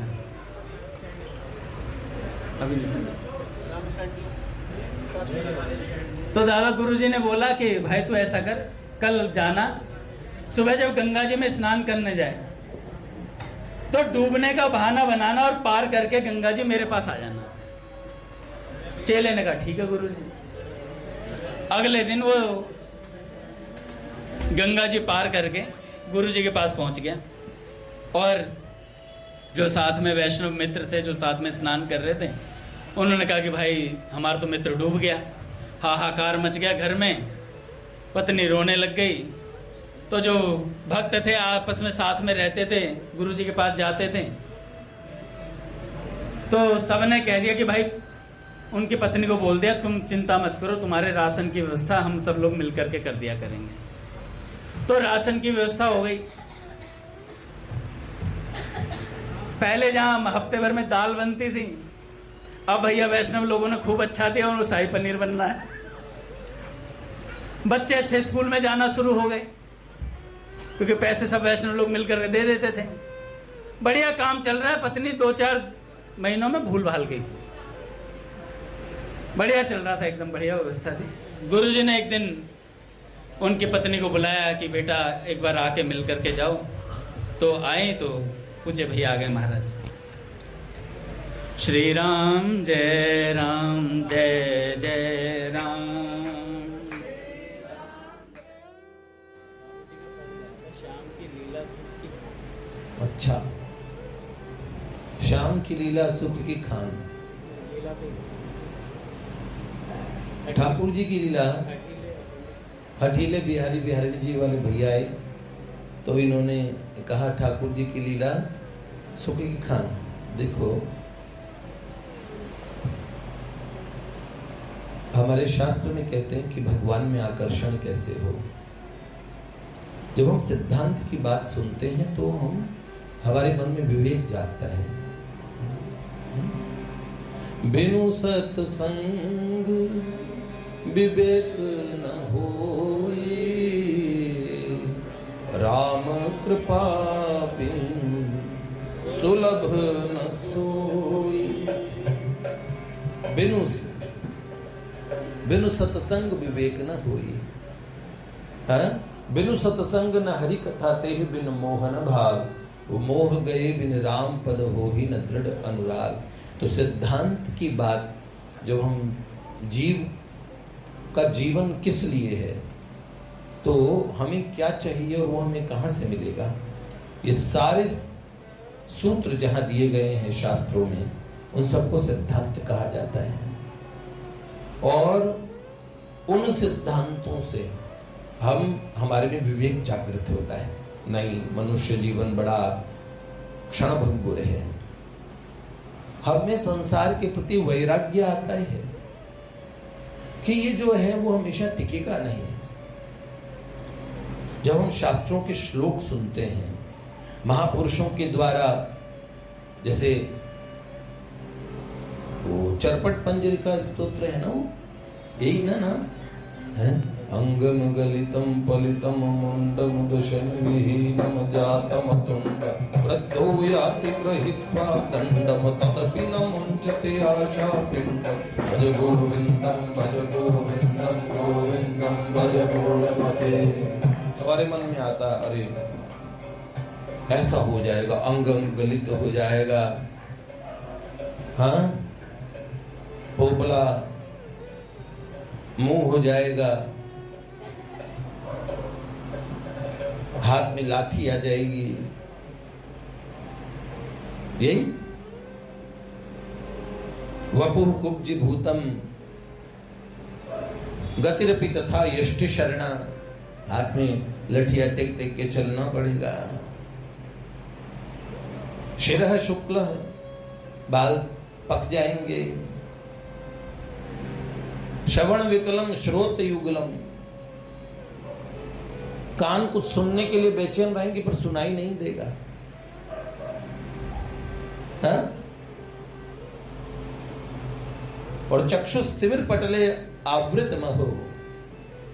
अभी नहीं सुना। तो दादा गुरुजी ने बोला कि भाई तू ऐसा कर, कल जाना सुबह जब गंगा जी में स्नान करने जाए तो डूबने का बहाना बनाना और पार करके गंगा जी मेरे पास आ जाना। चेले ने कहा ठीक है गुरुजी। अगले दिन वो गंगा जी पार करके गुरुजी के पास पहुंच गया और जो साथ में वैष्णव मित्र थे जो साथ में स्नान कर रहे थे उन्होंने कहा कि भाई हमारा तो मित्र डूब गया। हाहाकार मच गया घर में, पत्नी रोने लग गई। तो जो भक्त थे आपस में साथ में रहते थे, गुरुजी के पास जाते थे, तो सबने कह दिया कि भाई उनकी पत्नी को बोल दिया तुम चिंता मत करो, तुम्हारे राशन की व्यवस्था हम सब लोग मिलकर के कर दिया करेंगे। तो राशन की व्यवस्था हो गई। पहले जहां हफ्ते भर में दाल बनती थी, अब भैया वैष्णव लोगों ने खूब अच्छा दिया और शाही पनीर बनना है। बच्चे अच्छे स्कूल में जाना शुरू हो गए क्योंकि पैसे सब वैष्णव लोग मिलकर दे देते थे। बढ़िया काम चल रहा है। पत्नी 2-4 महीनों में भूल भाल गई। बढ़िया चल रहा था, एकदम बढ़िया व्यवस्था थी। गुरुजी ने एक दिन उनकी पत्नी को बुलाया कि बेटा एक बार आके मिल करके जाओ। तो आए तो पूज्य भैया आ गए महाराज। श्री राम जय जय राम। अच्छा, श्याम की लीला सुख की खान। ठाकुर जी की लीला, हठीले बिहारी बिहारी जी वाले भैया आए तो इन्होंने कहा ठाकुर जी की लीला सुख की खान। देखो हमारे शास्त्र में कहते हैं कि भगवान में आकर्षण कैसे हो। जब हम सिद्धांत की बात सुनते हैं तो हमारे मन में विवेक जागता है। बिनु सत्संग विवेक न होए, राम कृपा बिनु सुलभ न सोई। बिनु सत्संग विवेक न होई। बिनु सत्संग न हरि कथा तेहि बिन मोहन भाव। वो मोह गए बिन राम पद हो ही न दृढ़ अनुराग। तो सिद्धांत की बात, जब हम जीव का जीवन किस लिए है, तो हमें क्या चाहिए और वो हमें कहां से मिलेगा, ये सारे सूत्र जहां दिए गए हैं शास्त्रों में, उन सबको सिद्धांत कहा जाता है। और उन सिद्धांतों से हमारे में विवेक जागृत होता है। नहीं, मनुष्य जीवन बड़ा क्षणभंगुर है। हमें संसार के प्रति वैराग्य आता है कि ये जो है वो हमेशा टिकेगा नहीं। जब हम शास्त्रों के श्लोक सुनते हैं, महापुरुषों के द्वारा, जैसे वो चरपट पंजरिका स्तोत्र है ना, वो यही ना नाम है। अंगम गलितम पलितम मुंडम दशन विहीनम जातम तुंड वृद्धो याति गृहीत्वा दंडम तदपि न मुंचते आशा पिंड। भज गोविंदम भज गोविंदम गोविंदम भज गोविंदते। हमारे मन में आता, अरे ऐसा हो जाएगा, अंगम गलित हो जाएगा, हाँ, पोपला मुंह हो जाएगा, हाथ में लाठी आ जाएगी। यही वपुः कुब्जी भूतम गतिरपि तथा यष्टि शरणा। हाथ में लठिया टेक टेक के चलना पड़ेगा। शिरः शुक्ल, बाल पक जाएंगे। श्रवण विकलम श्रोत युगलम, कान कुछ सुनने के लिए बेचैन रहेंगे पर सुनाई नहीं देगा। हाँ? और चक्षुस्तिमिर पटले आवृत महो,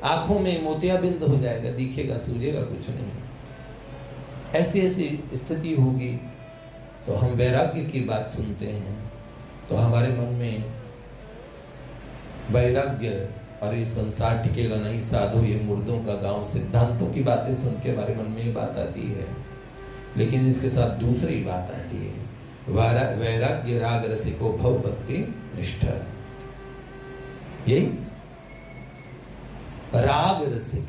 आंखों में मोतियाबिंद हो जाएगा, दिखेगा सूझेगा कुछ नहीं। ऐसी ऐसी स्थिति होगी। तो हम वैराग्य की बात सुनते हैं तो हमारे मन में वैराग्य, अरे संसार टिकेगा नहीं, साधु ये मुर्दों का गांव, सिद्धांतों की बातें सुन के हमारे मन में ये बात आती है। लेकिन इसके साथ दूसरी बात आती है, वैराग्य राग रसिको भव भक्ति निष्ठा। यही राग रसिक,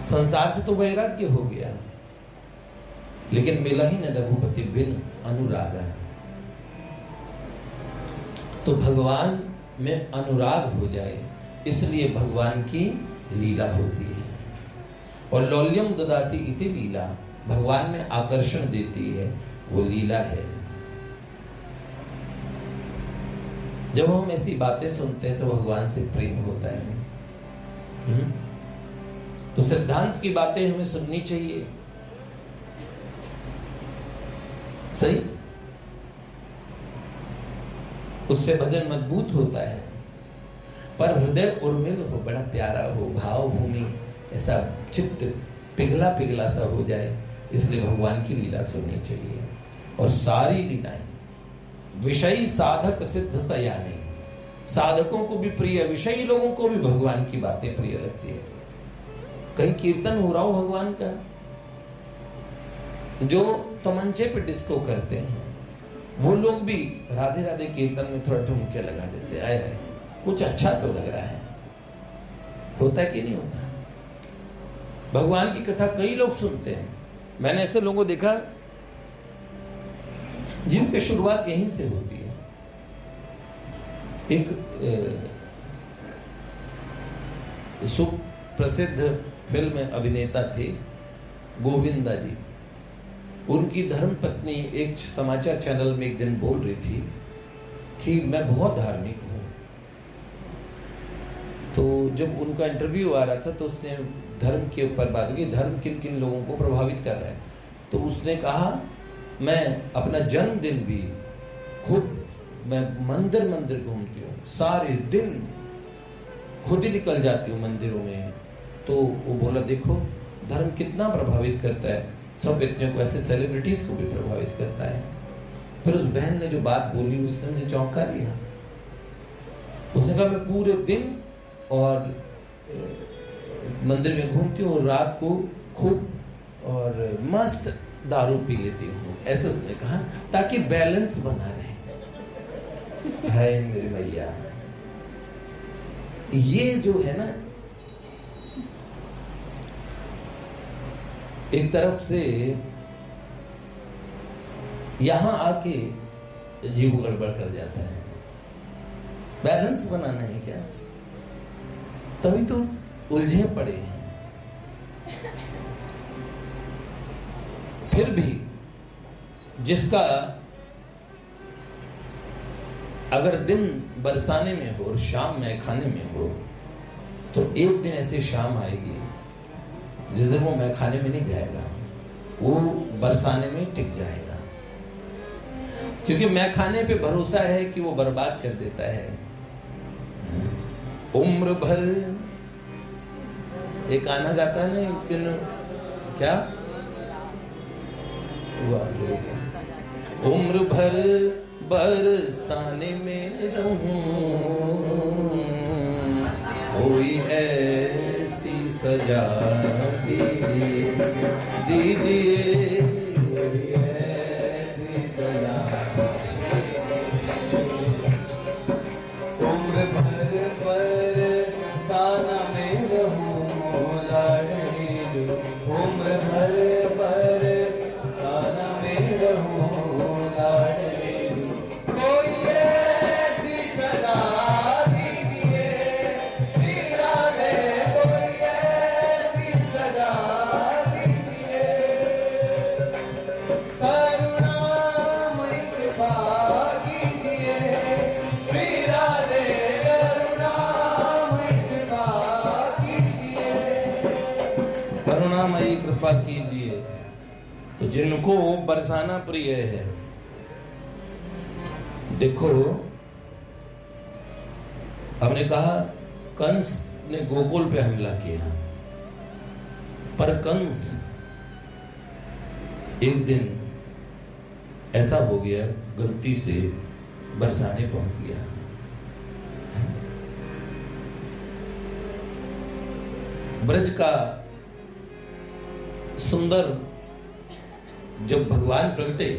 संसार से तो वैराग्य हो गया, लेकिन मिला ही न रघुपति बिन अनुराग। तो भगवान में अनुराग हो जाए, इसलिए भगवान की लीला होती है। और लौल्यम ददाति इति लीला, भगवान में आकर्षण देती है, वो लीला है। जब हम ऐसी बातें सुनते हैं तो भगवान से प्रेम होता है। तो सिद्धांत की बातें हमें सुननी चाहिए, सही, उससे भजन मजबूत होता है। पर हृदय उर्मिल हो, बड़ा प्यारा हो, भाव भूमि ऐसा चित्त पिघला पिघला सा हो जाए, इसलिए भगवान की लीला सुननी चाहिए। और सारी लीलाएं विषयी साधक सिद्ध सयानी, साधकों को भी प्रिय, विषयी लोगों को भी भगवान की बातें प्रिय लगती है। कहीं कीर्तन हो रहा हो भगवान का, जो तमंचे पे डिस्को करते हैं वो लोग भी राधे राधे कीर्तन में थोड़ा ठुमके लगा देते, आए है कुछ अच्छा तो लग रहा है। होता है कि नहीं होता? भगवान की कथा कई लोग सुनते हैं। मैंने ऐसे लोगों को देखा जिनकी शुरुआत यहीं से होती है। एक सुप्रसिद्ध फिल्म अभिनेता थे गोविंदा जी। उनकी धर्मपत्नी एक समाचार चैनल में एक दिन बोल रही थी कि मैं बहुत धार्मिक हूं, तो जब उनका इंटरव्यू आ रहा था तो उसने धर्म के ऊपर बात की, धर्म किन किन लोगों को प्रभावित कर रहा है। तो उसने कहा मैं अपना जन्मदिन भी खुद मैं मंदिर मंदिर घूमती हूँ, सारे दिन खुद ही निकल जाती हूँ मंदिरों में। तो वो बोला देखो धर्म कितना प्रभावित करता है, सब व्यक्तियों को, ऐसे सेलिब्रिटीज को भी प्रभावित करता है। फिर उस बहन ने जो बात बोली उसने मुझे चौंका दिया। उसने कहा मैं पूरे दिन और मंदिर में घूमती हूँ और रात को खूब और मस्त दारू पी लेती हूँ, ऐसे उसने कहा, ताकि बैलेंस बना रहे। है मेरी मैया, ये जो है ना एक तरफ से यहां आके जीव गड़बड़ कर जाता है। बैलेंस बनाना है क्या, तभी तो उलझे पड़े हैं। फिर भी जिसका अगर दिन बरसाने में हो और शाम में खाने में हो, तो एक दिन ऐसी शाम आएगी जिस दिन वो मैखाने में नहीं जाएगा, वो बरसाने में टिक जाएगा। क्योंकि मैखाने पे भरोसा है कि वो बर्बाद कर देता है। उम्र भर एक गाना गाता है ना, क्या उम्र भर बरसाने में रहूं, कोई ऐसी सजा दीजिए, दीजिए कोई ऐसी सजा। उम्र भर बरसाना में रहूं लाडली जो, उम्र भर बरसाना में रहूं लाडली जो, कोई ऐसी सजा दीजिए श्री राधे, कोई ऐसी सजा दीजिए, करुणामयी कृपा कीजिए श्री राधे, करुणामयी कृपा कीजिए, करुणामयी कृपा कीजिए। तो जिनको बरसाना प्रिय है, देखो हमने कहा कंस ने गोकुल पे हमला किया, पर कंस एक दिन ऐसा हो गया गलती से बरसाने पहुंच गया। ब्रज का सुंदर जब भगवान प्रगटे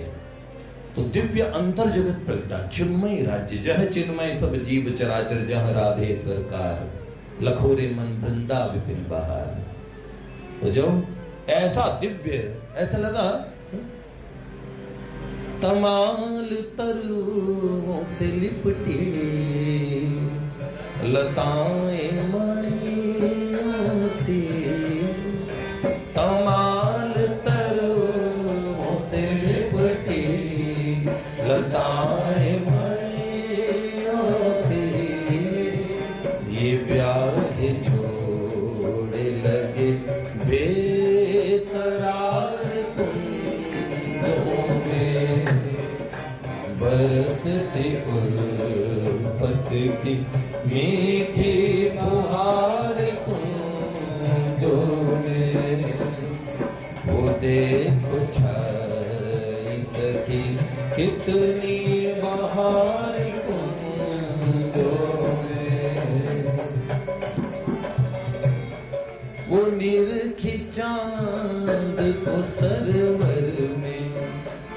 तो दिव्य अंतर जगत प्रगटा, चिन्मय राज्य जह चिन्मय सब जीव चराचर, जह राधे सरकार, लखोरे मन वृंदा विपिन बहार। तो जब ऐसा दिव्य, ऐसा लगा तमाल तरुओं से लिपटी, लताएं मणियों से, तमाल तरुओं से लिपटी, लताएं मणियों से, ये प्यार के जोड़े लगे बेकरार कुंजों में, बरसती उल्फत की मीठी फुहार कुंजों में, वो देखो छाई सखी कितनी बहार कुंजों में, वो निरखी चांद को सरवर में,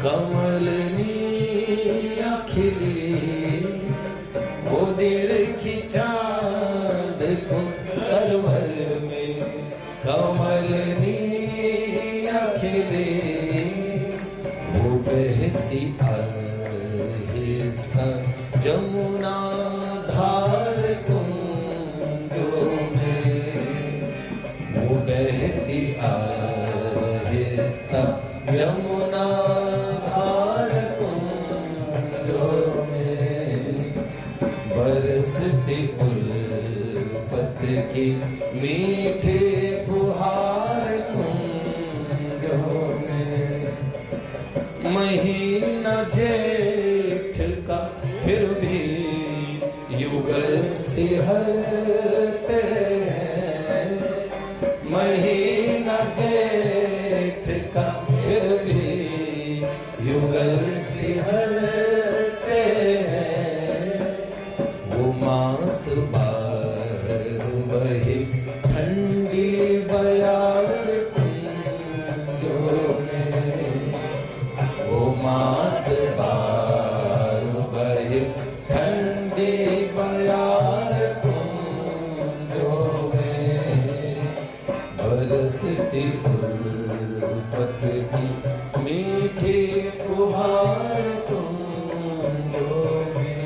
कमलनी खिली, वो निरखी चांद को सरवर में, कमलनी खिली, वो बहती आहिस्ता जमुना धार कुंजों में, वो बहती आहिस्ता जमुना धार कुंजों में, बरसती उल्फत सिहरते हैं, महीना जेठ का फिर भी युगल सिहरते हैं। वो मास बार बही ठंडी बयार कुंजों में, वो मास बार बही ठंडी बयार कुंजों में, बरसती उल्फत की मीठी फुहार कुंजों में।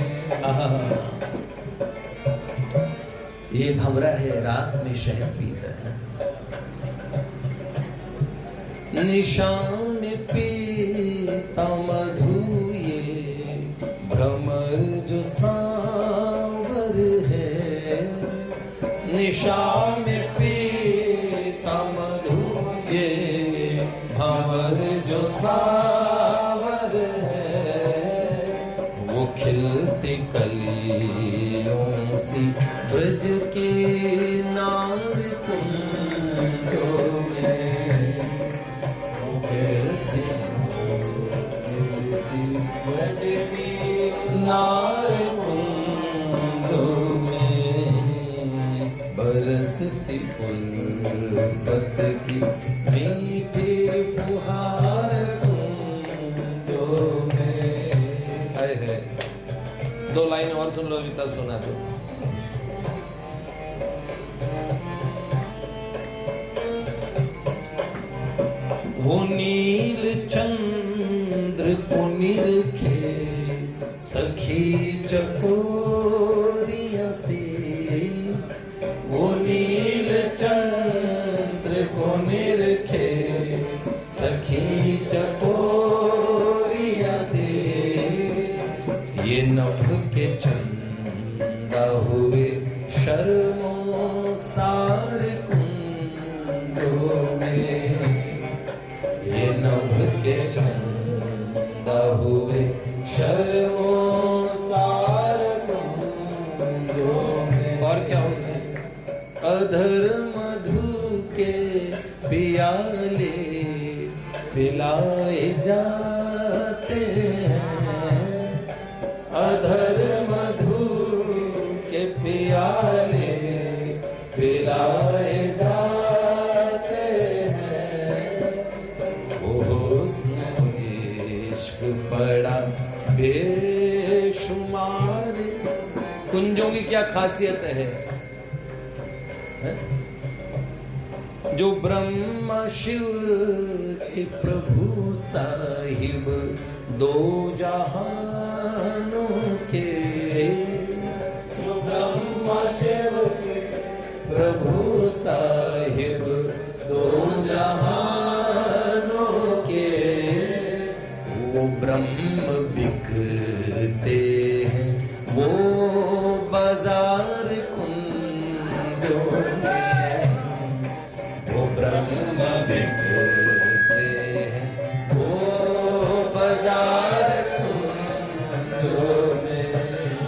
ये भंवरा है रात में शहद पीता है, निशान में पीता मधु ये भ्रमर जो सांवर है, निशान में पीता मधु ये भंवर जो सांवर है, वो खिलती कलियों सी ब्रज के नार कुंजों में, वो खिलती ब्रज के नार कुंजों में, बरसती उल्फत की मीठी फुहार कुंजों में। है 2 लाइन और सुन लो, इतना सुना दो। वो नील चंद्र को निरखे सखी चकोरिया से, वो नील चंद्र को निरखे सखी चकोरिया से, ये नभ के चंदा हुए शर्मो सार कुंजों में, ये नभ के चंदा हुए शर्मो सार कुंजों में। और क्या होता है? अधर मधु के पियाले पिलाए जाते हैं, अधर मधु के पियाले पिलाए जाते हैं, वो हुस्न इश्क बड़ा बेशुमार। कुंजों की क्या खासियत है? जो ब्रह्मा शिव के प्रभु साहिब दो जहानों के, जो ब्रह्मा शिव के प्रभु साहिब दो जहानों के, वो ब्रह्म बिकते हैं वो बाजार कुंजों में, वो ब्रह्म बिकते हैं वो बाजार कुंजों में।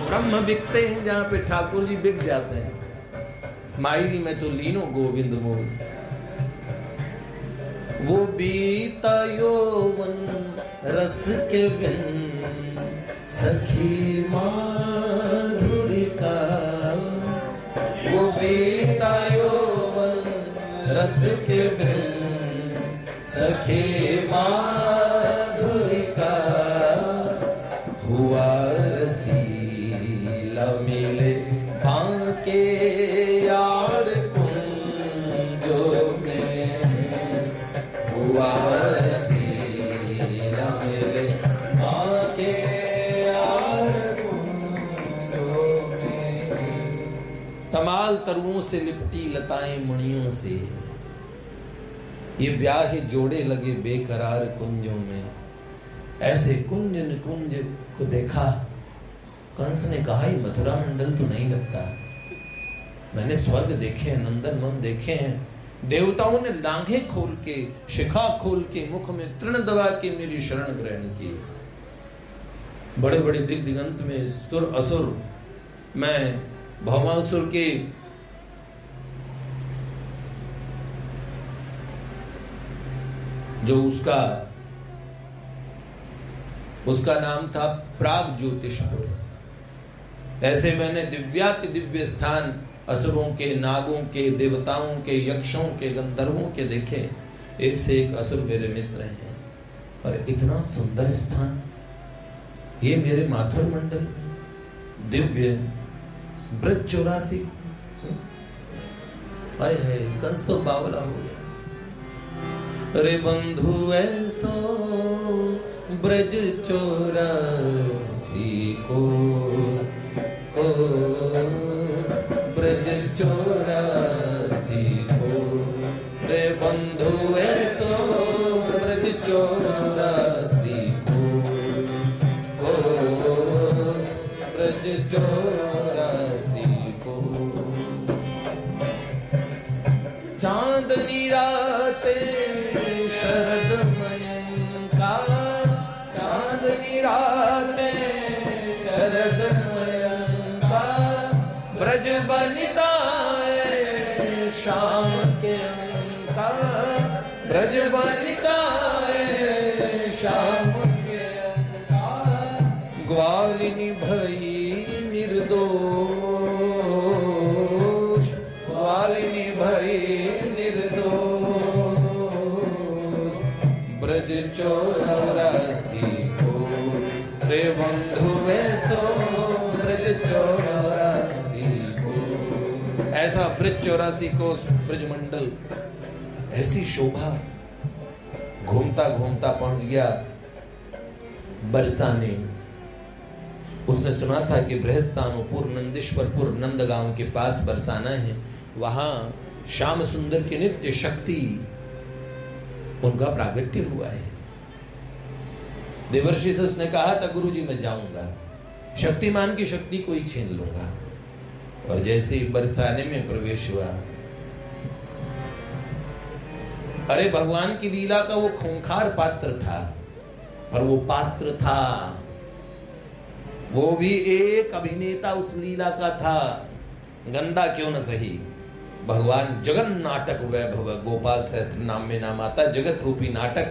ब्रह्म बिकते हैं जहाँ पे ठाकुर जी बिक जाते हैं। मायरी में तो लीनो गोविंद मोह, वो बीता यौवन रस के बिन सखी माधुरी का, वो बीता यौवन रस के बिन सखी माधुरी का, हुआ रसीला मिले बांके यार कुंजों में, हुआ रसीला मिले बांके यार कुंजों में। तमाल तरुओं से लिपटी लताएं मणियों से, ये ब्याहे जोड़े लगे बेकरार कुंजों में। ऐसे कुंज निकुंज को देखा, कंस ने कहा ये मथुरा मंडल तो नहीं लगता। मैंने स्वर्ग देखे हैं, नंदन वन देखे हैं, देवताओं ने लांघे खोल के शिखा खोल के मुख में तृण दबा के मेरी शरण ग्रहण की। बड़े बड़े दिग्दिगंत में सुर असुर, मैं भौमासुर के जो उसका नाम था प्राग ज्योतिषपुर। ऐसे मैंने दिव्याति दिव्य स्थान असुरों के, नागों के, देवताओं के, यक्षों के, गंधर्वों के देखे। एक से एक असुर मेरे मित्र हैं। और इतना सुंदर स्थान, ये मेरे माथुर मंडल दिव्य ब्रज 84। हाय हाय, कंस तो बावला हो गया। रे बंधु ऐसो ब्रज 84 को, ब्रज 84 को, रे बंधु ऐसो ब्रज 84 को, ब्रज 84 को। चांदनी राते शरद मयंका, चांदनी राते शरद मयंका, ब्रज बनिताए शाम के अंका, ब्रज बनिताए शाम के अंका। ग्वालिनी भई निर्दोष, ग्वालिनी भई निर्दोष, ब्रज 84 को, रे बंधु ऐसो ब्रज 84 को। ऐसा ब्रज 84 को ब्रजमंडल, ऐसी शोभा। घूमता घूमता पहुंच गया बरसाने। उसने सुना था कि बृहस्सानुपुर, नंदीश्वरपुर, नंदगांव के पास बरसाना है। वहां श्याम सुंदर की नित्य शक्ति, उनका प्रागट्य हुआ है। देवर्षि से उसने कहा था, गुरुजी मैं जाऊंगा, शक्तिमान की शक्ति को ही छीन लूंगा। और जैसे ही बरसाने में प्रवेश हुआ, अरे भगवान की लीला का वो खूंखार पात्र था, पर वो पात्र था, वो भी एक अभिनेता उस लीला का था। गंदा क्यों न सही, भगवान जगन नाटक वैभव, गोपाल सहस्त्र नाम में नाम आता, जगत रूपी नाटक।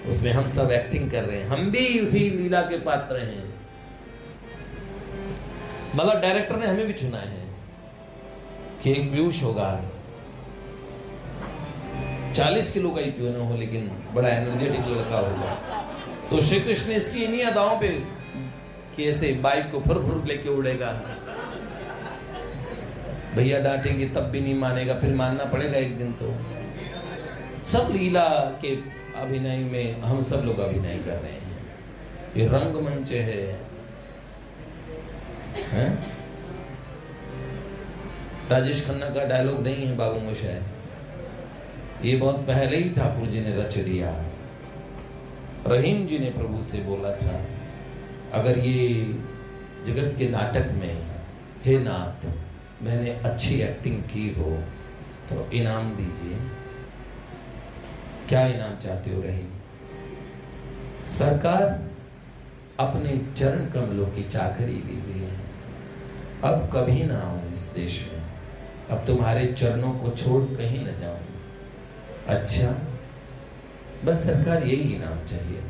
उसमें हम सब एक्टिंग कर रहे हैं, हम भी उसी लीला के पात्र हैं। मतलब डायरेक्टर ने हमें भी चुना है कि एक पीयूष होगा, 40 किलो का ही क्यों ना हो, लेकिन बड़ा एनर्जेटिक लड़का होगा। तो श्री कृष्ण इसकी इन्हीं अदाओं पे कि ऐसे बाइक को फुर फुर लेके उड़ेगा। भैया डांटेंगे तब भी नहीं मानेगा, फिर मानना पड़ेगा एक दिन। तो सब लीला के अभिनय में हम सब लोग अभिनय कर रहे हैं। ये रंगमंच है? राजेश खन्ना का डायलॉग नहीं है बाबू मोशाय, ये बहुत पहले ही ठाकुर जी ने रच दिया। रहीम जी ने प्रभु से बोला था, अगर ये जगत के नाटक में, हे नाथ, मैंने अच्छी एक्टिंग की हो तो इनाम दीजिए। क्या इनाम चाहते हो रहीम? सरकार, अपने चरण कमलों की चाकरी दीजिए। अब कभी ना आऊं इस देश में, अब तुम्हारे चरणों को छोड़ कहीं न जाऊं। अच्छा, बस सरकार यही इनाम चाहिए।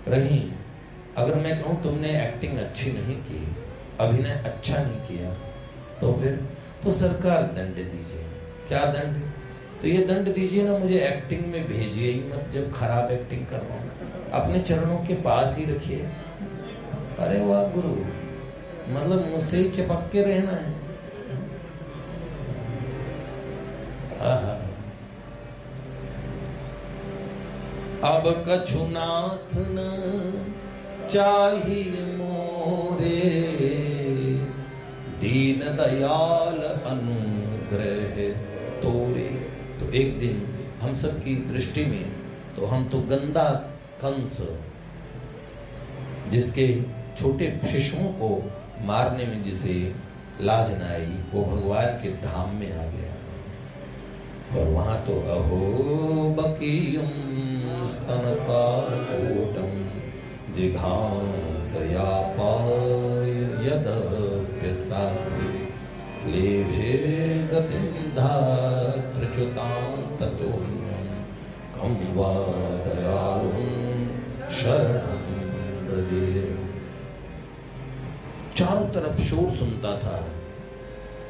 रहीम, अगर मैं कहूं तुमने एक्टिंग अच्छी नहीं की, अभिनय अच्छा नहीं किया, तो फिर तो सरकार दंड दीजिए। क्या दंड? तो ये दंड दीजिए ना, मुझे एक्टिंग में भेजिए ही मत जब खराब एक्टिंग कर रहा हूं, अपने चरणों के पास ही रखिए। अरे वाह गुरु, मतलब मुझसे ही चिपक के रहना है। आहा। अब कछु नाथ न चाहिए मोरे, दीन दयाल अनुग्रह तोरे। तो एक दिन हम सब की दृष्टि में तो हम तो गंदा कंस, जिसके छोटे शिशुओं को मारने में जिसे लाज न आई, वो भगवान के धाम में आ गया। और वहां तो अहो बकीयम स्तनकाकोटम जिघांसयापाय यद सात्वे लेभे गतिं धात्रच्युतां ततोऽन्यं कं वा दयालुं शरणं व्रजे। चारों तरफ शोर सुनता था।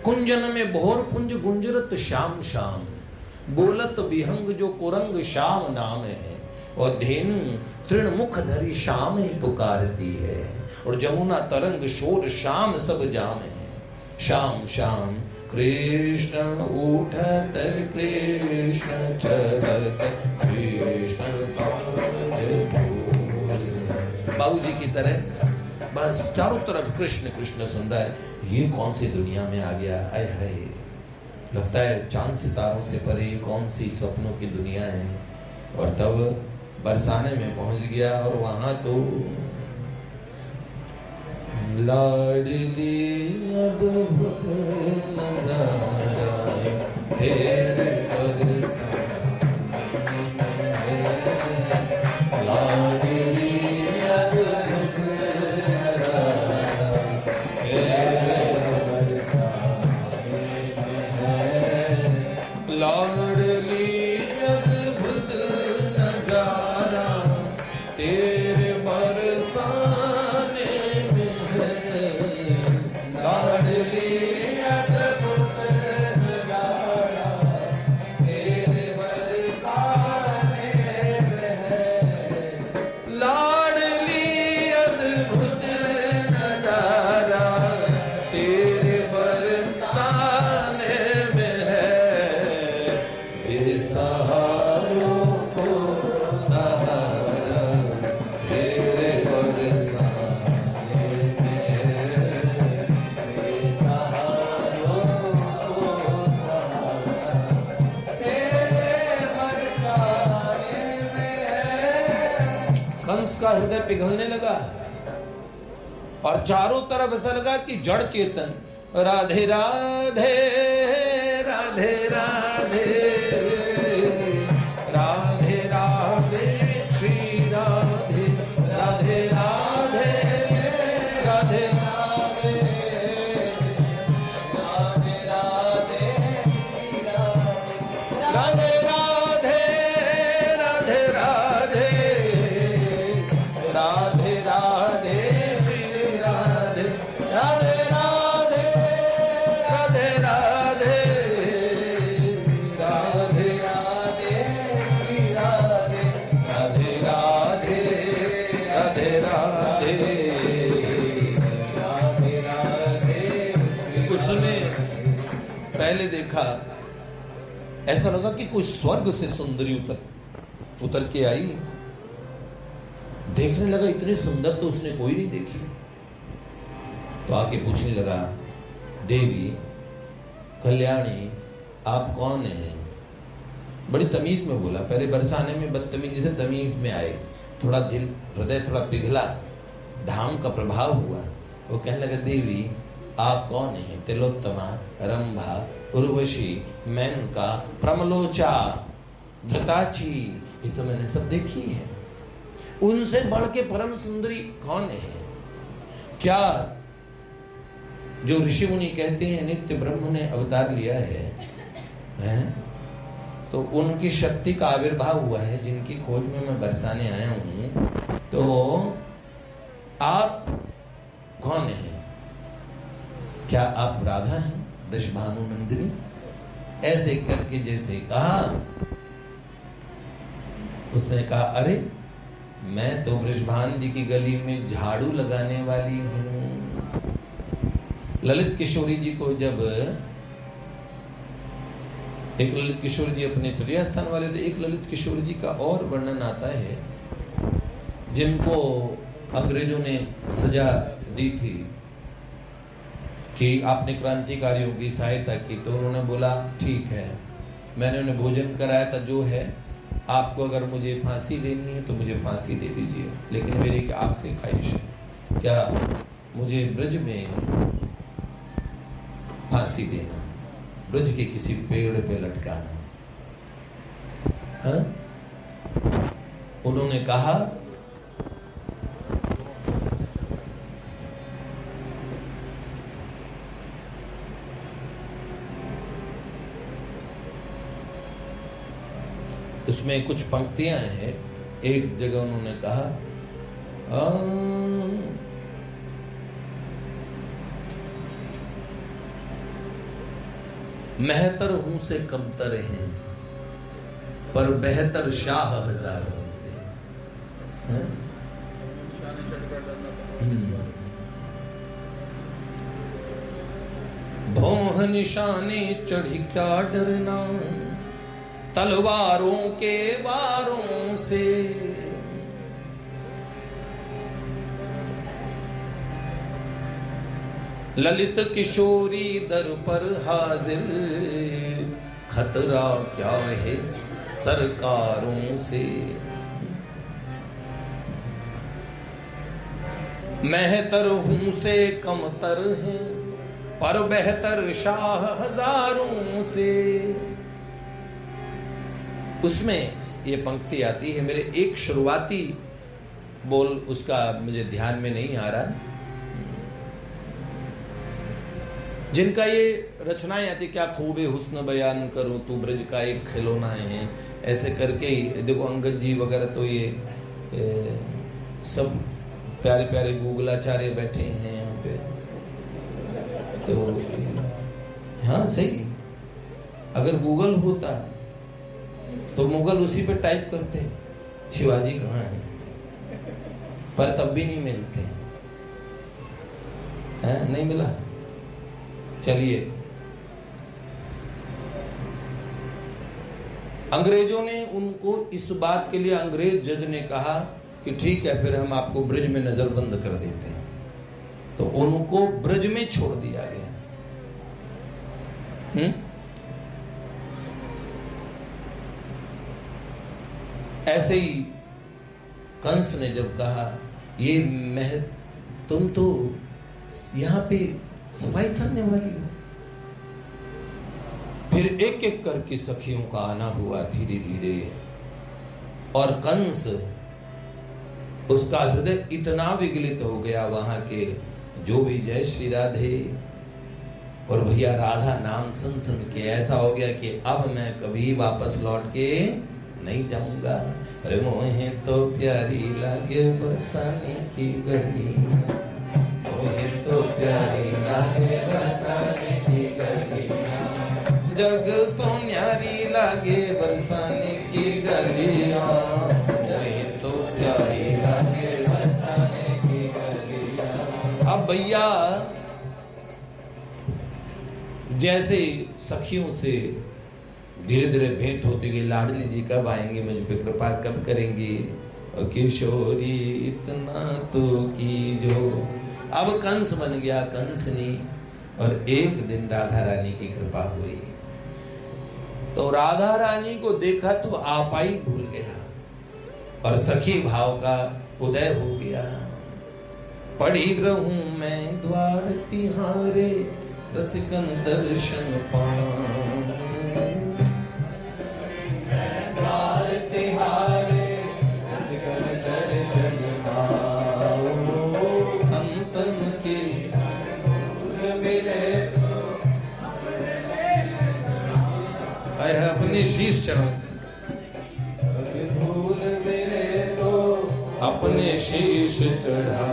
कुंजन में भोर पुंज गुंजरत श्याम श्याम, बोलत विहंग जो कुरंग श्याम नाम है। और धेनु तृणमुख धरी श्याम ही पुकारती है। और जमुना तरंग शोर श्याम सब जाम है। श्याम श्याम कृष्ण उठत कृष्ण चलत कृष्ण साज। बाबूजी की तरह बस चारों तरफ कृष्ण कृष्ण सुन रहा है। ये कौन सी दुनिया में आ गया, आय हाय। लगता है चांद सितारों से परे कौन सी स्वप्नों की दुनिया है। और तब बरसाने में पहुंच गया और वहां तो लाडली अद्भुत नजारा तेरे लाडली अद्भुत नजारा तेरे लाडली अद्भुत नजारा तेरे बरसाने में है। लाडली अद्भुत नजारा तेरे बरसाने में है। लाडली अद्भुत नजारा तेरे बरसाने में है। बेसहारों को सहारा तेरे बरसाने में है। बेसहारों को सहारा तेरे बरसाने में है। कंस का हृदय पिघलने लगा और चारों तरफ ऐसा लगा कि जड़ चेतन राधे राधे राधे राधे राधे राधे श्री राधे राधे राधे राधे राधे राधे राधे राधे राधे राधे राधे राधे राधे श्री राधे राधे राधे राधे राधे राधे राधे श्री राधे राधे राधे राधे राधे राधे राधे। उसने पहले देखा, ऐसा लगा कि कोई स्वर्ग से सुंदरी उतर के आई। देखने लगा इतनी सुंदर तो उसने कोई नहीं देखी। तो आके पूछने लगा, देवी कल्याणी आप कौन हैं? बड़ी तमीज में बोला। पहले बरसाने में बदतमीजी से तमीज में आए, थोड़ा दिल हृदय थोड़ा पिघला, धाम का प्रभाव हुआ। वो कहने लगा, देवी आप कौन हैं? तिलोत्तमा, रंभा, उर्वशी, मेनका, प्रमलोचा, धृताची, ये तो मैंने सब देखी है। उनसे बढ़ के परम सुंदरी कौन है? क्या जो ऋषि मुनि कहते हैं नित्य ब्रह्म ने अवतार लिया है, तो उनकी शक्ति का आविर्भाव हुआ है, जिनकी खोज में मैं बरसाने आया हूं। तो आप कौन हैं? क्या आप राधा हैं, वृषभानु नंदिनी? ऐसे करके जैसे कहा, उसने कहा, अरे मैं तो वृषभान जी की गली में झाड़ू लगाने वाली हूं। ललित किशोरी जी को जब एक ललित किशोर जी अपने तुल्य स्थान वाले थे, एक ललित किशोर जी का और वर्णन आता है, जिनको अंग्रेजों ने सजा दी थी कि आपने क्रांतिकारियों की सहायता की। तो उन्होंने बोला ठीक है, मैंने उन्हें भोजन कराया था, जो है आपको अगर मुझे फांसी देनी है तो मुझे फांसी दे दीजिए, लेकिन मेरी एक आखिरी ख्वाहिश है, क्या मुझे ब्रज में फांसी देना, ब्रज के किसी पेड़ पे लटकाना। हाँ? उन्होंने कहा, उसमें कुछ पंक्तियां हैं। एक जगह उन्होंने कहा मेहतर हूं से कमतर हैं, पर बेहतर शाह हजारों से। भौह निशाने चढ़ी क्या डरना, तलवारों के वारों से। ललित किशोरी दर पर हाजिर, खतरा क्या है सरकारों से। मेहतर हूं से कमतर हैं, पर बेहतर शाह हजारों से। उसमें ये पंक्ति आती है, मेरे एक शुरुआती बोल उसका मुझे ध्यान में नहीं आ रहा। जिनका ये रचनाएं आती, क्या खूबे हुस्न बयान करूं तू ब्रज का एक खिलौना है, ऐसे करके ही देखो अंगद जी वगैरह तो ये सब प्यारे प्यारे गूगलाचार्य बैठे हैं यहाँ पे। तो हाँ सही, अगर गूगल होता तो मुगल उसी पे टाइप करते शिवाजी कहाँ है, पर तब भी नहीं मिलते हैं, नहीं मिला। चलिए, अंग्रेजों ने उनको इस बात के लिए, अंग्रेज जज ने कहा कि ठीक है फिर हम आपको ब्रिज में नजरबंद कर देते हैं, तो उनको ब्रिज में छोड़ दिया गया। ऐसे ही कंस ने जब कहा ये तुम तो यहां पे सफाई करने वाली हो, फिर एक एक करके सखियों का आना हुआ धीरे धीरे, और कंस उसका हृदय इतना विगलित हो गया वहां के जो भी जय श्री राधे और भैया राधा नाम सुन सुन के ऐसा हो गया कि अब मैं कभी वापस लौट के नहीं जाऊंगा। अरे मोहे तो प्यारी लागे बरसाने की गली, मोहे तो प्यारी लागे बरसाने की गली, जग सोन्यारी लागे बरसाने की गलियां, मोहे तो प्यारी लागे बरसाने की गलियां। अब भैया जैसे सखियों से धीरे धीरे भेंट होती गई, लाडली जी कब आएंगे, मुझ पे कृपा कब करेंगे, और किशोरी इतना तो की जो। अब कंस बन गया कंसनी, और एक दिन राधा रानी की कृपा हुई, तो राधा रानी को देखा तो आपा ही भूल गया, और सखी भाव का उदय हो गया। पड़ी रहूं मैं द्वार तिहारे, रसिकन दर्शन पाऊं, द्वार तिहारे रसिकन दर्शन पाऊं, संतन के मिले तो अपने शीश चढ़ा, धूल मिले तो अपने शीश चढ़ा,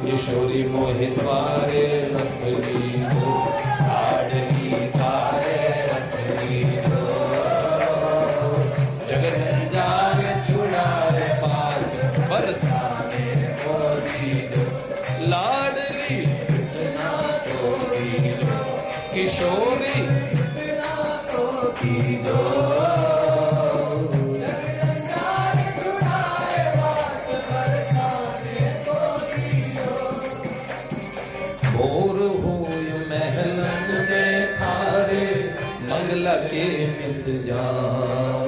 किशोरी मोहि द्वारे रखली हो, लाडली द्वारे रखली हो, जगदंजार छुड़ाए पास बरसाने को दीजो, लाडली इतना तो दीजो, किशोरी इतना तो दीजो, मंगला के मिस जाओ,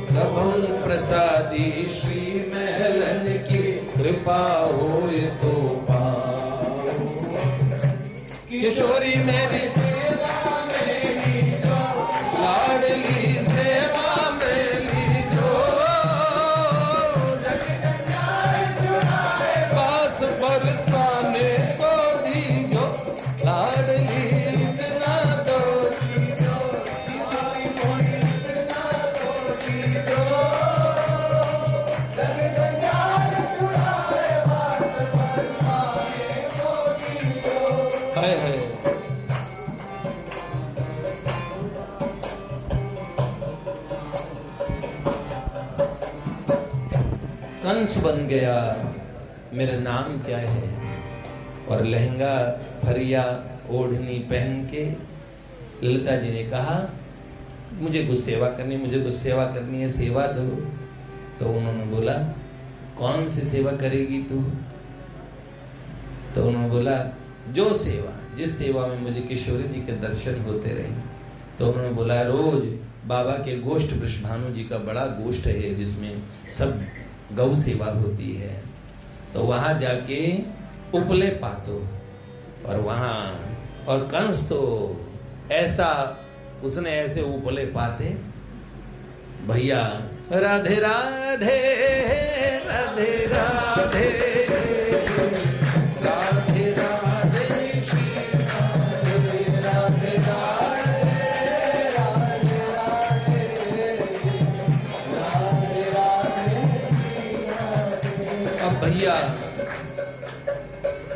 कबहू प्रसादी श्री महलन की कृपा होए तो पाओ, किशोरी मेरी सेवा में लीजो, लाडली सेवा में लीजो, पास बरसाने को दीजो, लाडली इतना तो दीजो, कंस बन गया, मेरा नाम क्या है? और लहंगा फरिया ओढ़नी पहन के ललिता जी ने कहा मुझे कुछ सेवा करनी, मुझे कुछ सेवा करनी है, सेवा दो। तो उन्होंने बोला कौन सी सेवा करेगी तू? तो उन्होंने बोला जो सेवा, जिस सेवा में मुझे किशोरी जी के दर्शन होते रहे। तो उन्होंने बोला रोज बाबा के गोष्ठ वृषभानु जी का बड़ा गोष्ठ है जिसमें सब गौ सेवा होती है, तो वहां जाके उपले पातो। और वहां और कंस तो ऐसा, उसने ऐसे उपले पाते भैया, राधे राधे राधे राधे राधे राधे राधे राधे। अब भैया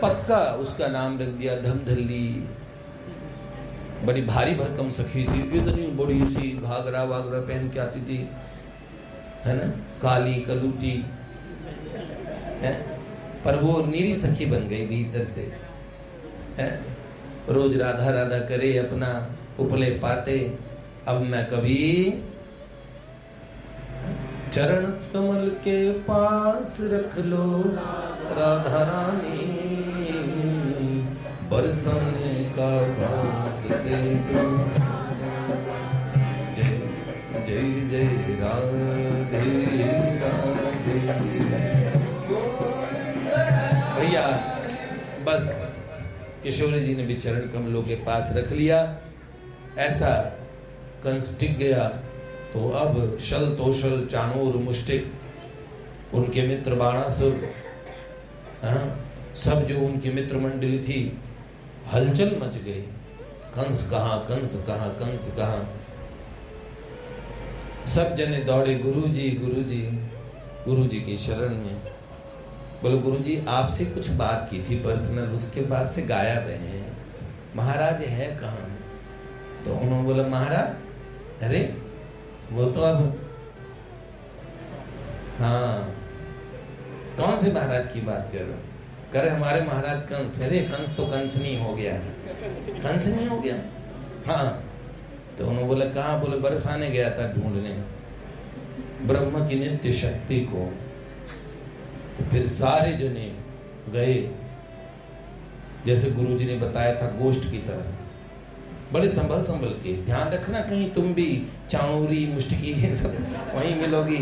पक्का उसका नाम रख दिया धमधल्ली। बड़ी भारी भरकम सखी थी, इतनी बड़ी सी घाघरा वागरा पहन के आती थी, है ना, काली कलूटी है, पर वो नीरी सखी बन गई भीतर से है। रोज राधा राधा करे, अपना उपले पाते। अब मैं कभी चरण कमल के पास रख लो राधा रानी, बरसाने का बांस दे दो। जय जय जय राधे राधे। भैया बस किशोरी जी ने भी चरण कमलों के पास रख लिया। ऐसा कंस टिक गया। तो अब शल तोशल चाणूर मुष्टिक उनके मित्र बाणासुर, सब जो उनकी मित्र मंडली थी, हलचल मच गई। कंस कहाँ, कंस कहाँ, कंस कहाँ। सब जने दौड़े गुरुजी गुरुजी गुरुजी की शरण में। बोलो गुरुजी आपसे कुछ बात की थी पर्सनल, उसके बाद से गायब है, महाराज है कहाँ? तो उन्होंने बोला महाराज, अरे वो तो अब, हाँ कौन से महाराज की बात कर रहे हो? करे हमारे महाराज कंस। अरे कंस तो कंस नहीं हो गया, कंस नहीं हो गया। हाँ तो उन्होंने बोला कहाँ? बोले बरसाने गया था ढूंढने ब्रह्म की नित्य शक्ति को। तो फिर सारे जने गए जैसे गुरुजी ने बताया था गोष्ठ की तरह, बड़े संभल संभल के। ध्यान रखना कहीं तुम भी चाणूरी मुष्टिकी सब वहीं मिलोगी।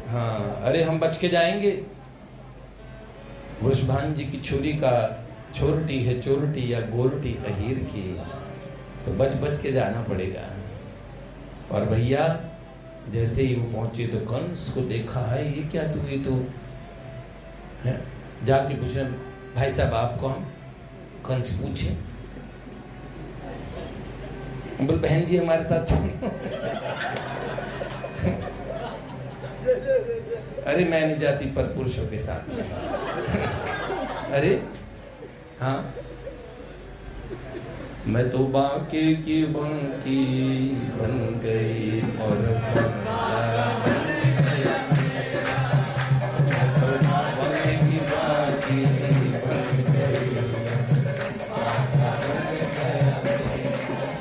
हाँ अरे हम बच के जाएंगे। वृषभान जी की छोरी का छोरटी है, चोरटी या गोरटी अहीर की, तो बच बच के जाना पड़ेगा। और भैया जैसे ही वो पहुंचे तो कंस को देखा, है ये क्या तू, ये तो है। जाके पूछे भाई साहब आप कौन? कंस पूछे, बोल बहन जी हमारे साथ चलो। अरे मैं नहीं जाती पर पुरुषों के साथ। अरे हाँ मैं तो बाके की बंकी बन गई और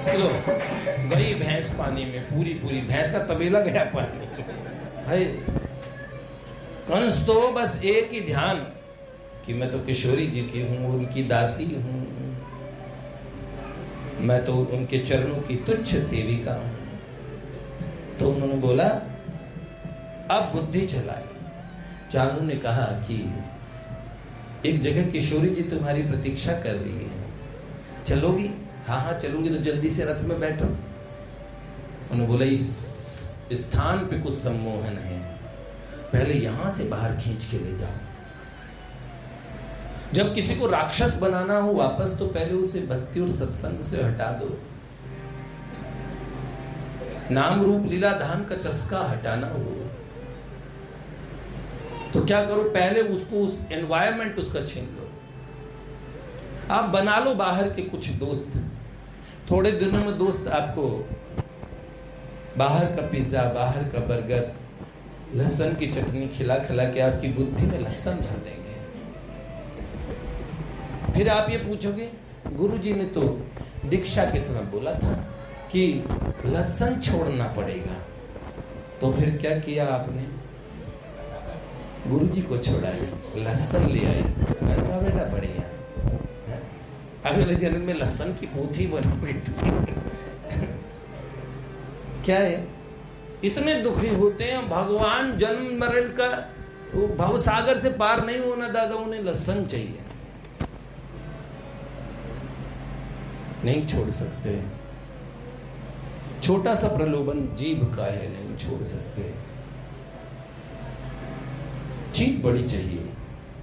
चलो गई भैंस पानी में, पूरी पूरी भैंस का तबेला गया पानी। भाई कंस तो बस एक ही ध्यान कि मैं तो किशोरी जी की हूँ, उनकी दासी हूँ, मैं तो उनके चरणों की तुच्छ सेविका हूँ। तो उन्होंने बोला अब बुद्धि चलाई। चाणू ने कहा कि एक जगह किशोरी जी तुम्हारी प्रतीक्षा कर रही है, चलोगी? हाँ हाँ चलूंगी, तो जल्दी से रथ में बैठो। उन्होंने बोला इस स्थान पे कुछ सम्मोहन है, पहले यहां से बाहर खींच के ले जाओ। जब किसी को राक्षस बनाना हो वापस, तो पहले उसे भक्ति और सत्संग से हटा दो। नाम रूप लीला धाम का चस्का हटाना हो तो क्या करो, पहले उसको उस एनवायरमेंट उसका छीन लो। आप बना लो बाहर के कुछ दोस्त, थोड़े दिनों में दोस्त आपको बाहर का पिज्जा, बाहर का बर्गर, लहसुन की चटनी खिला खिला के आपकी बुद्धि में लहसुन भर देंगे। फिर आप ये पूछोगे गुरुजी ने तो दीक्षा के समय बोला था कि लहसुन छोड़ना पड़ेगा, तो फिर क्या किया आपने? गुरुजी को छोड़ाया, लहसुन ले आए। बेटा बढ़िया, अगले जन्म में लहसुन की पोथी बनोगे तो क्या है? इतने दुखी होते हैं भगवान, जन्म मरण का भवसागर से पार नहीं होना दादा, उन्हें लहसुन चाहिए, नहीं छोड़ सकते। छोटा सा प्रलोभन जीभ का है, नहीं छोड़ सकते। चीज बड़ी चाहिए,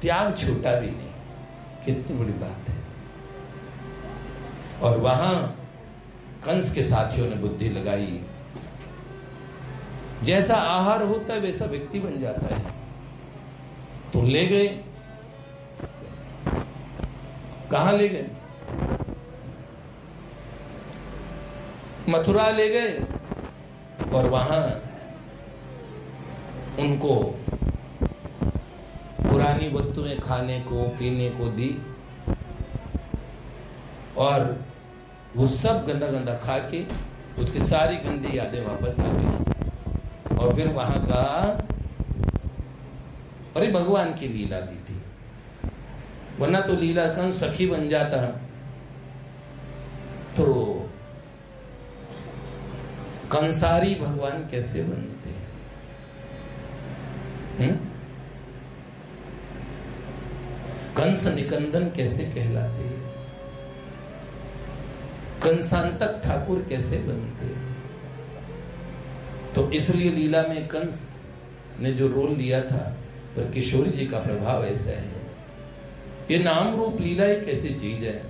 त्याग छोटा भी नहीं। कितनी बड़ी बात है। और वहां कंस के साथियों ने बुद्धि लगाई, जैसा आहार होता है वैसा व्यक्ति बन जाता है। तो ले गए, कहां ले गए? मथुरा ले गए और वहां उनको पुरानी वस्तुएं खाने को पीने को दी और वो सब गंदा गंदा खा के उसकी सारी गंदी यादें वापस आ गई। और फिर वहां का अरे भगवान की लीला भी थी, वरना तो लीला का सखी बन जाता तो कंसारी भगवान कैसे बनते? कंस निकंदन कैसे कहलाते? कंसांतक ठाकुर कैसे बनते? तो इसलिए लीला में कंस ने जो रोल लिया था, पर किशोरी जी का प्रभाव ऐसा है। ये नाम रूप लीला एक ऐसी चीज है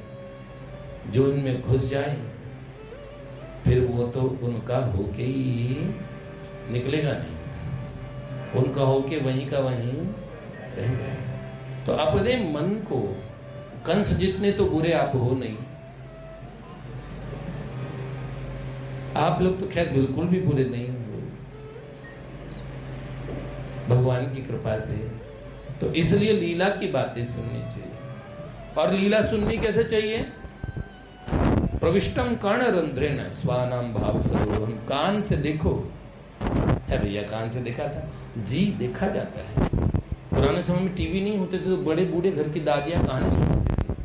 जो उनमें घुस जाए फिर वो तो उनका होके ही निकलेगा नहीं, उनका होके वहीं का वहीं रहेगा। तो अपने मन को, कंस जितने तो बुरे आप हो नहीं, आप लोग तो खैर बिल्कुल भी बुरे नहीं हो भगवान की कृपा से। तो इसलिए लीला की बातें सुननी चाहिए। और लीला सुननी कैसे चाहिए? प्रविष्टम कर्ण रंध्रेण स्वानाम भाव सरोवरम। कान से देखो है भैया, कान से देखा था जी, देखा जाता है। पुराने समय में टीवी नहीं होते थे तो बड़े बूढ़े घर की दादियां कहानी सुनाती थी।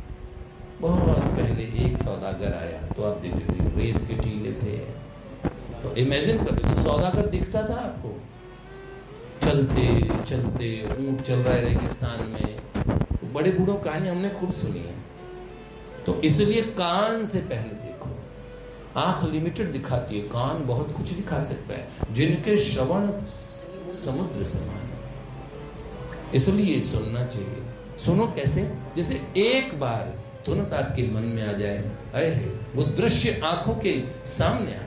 बहुत पहले एक सौदागर आया तो आप देखते थे रेत के टीले थे, तो इमेजिन करते थे सौदागर दिखता था आपको, चलते चलते ऊंट चल रहा है रेगिस्तान में। तो बड़े बूढ़ों कहानी हमने खूब सुनी है। तो इसलिए कान से पहले देखो। आंख लिमिटेड दिखाती है, कान बहुत कुछ दिखा सकता है, जिनके श्रवण समुद्र समान। इसलिए सुनना चाहिए। सुनो कैसे? जैसे एक बार तुरंत आपके मन में आ जाए, अरे वो दृश्य आंखों के सामने आ जाए।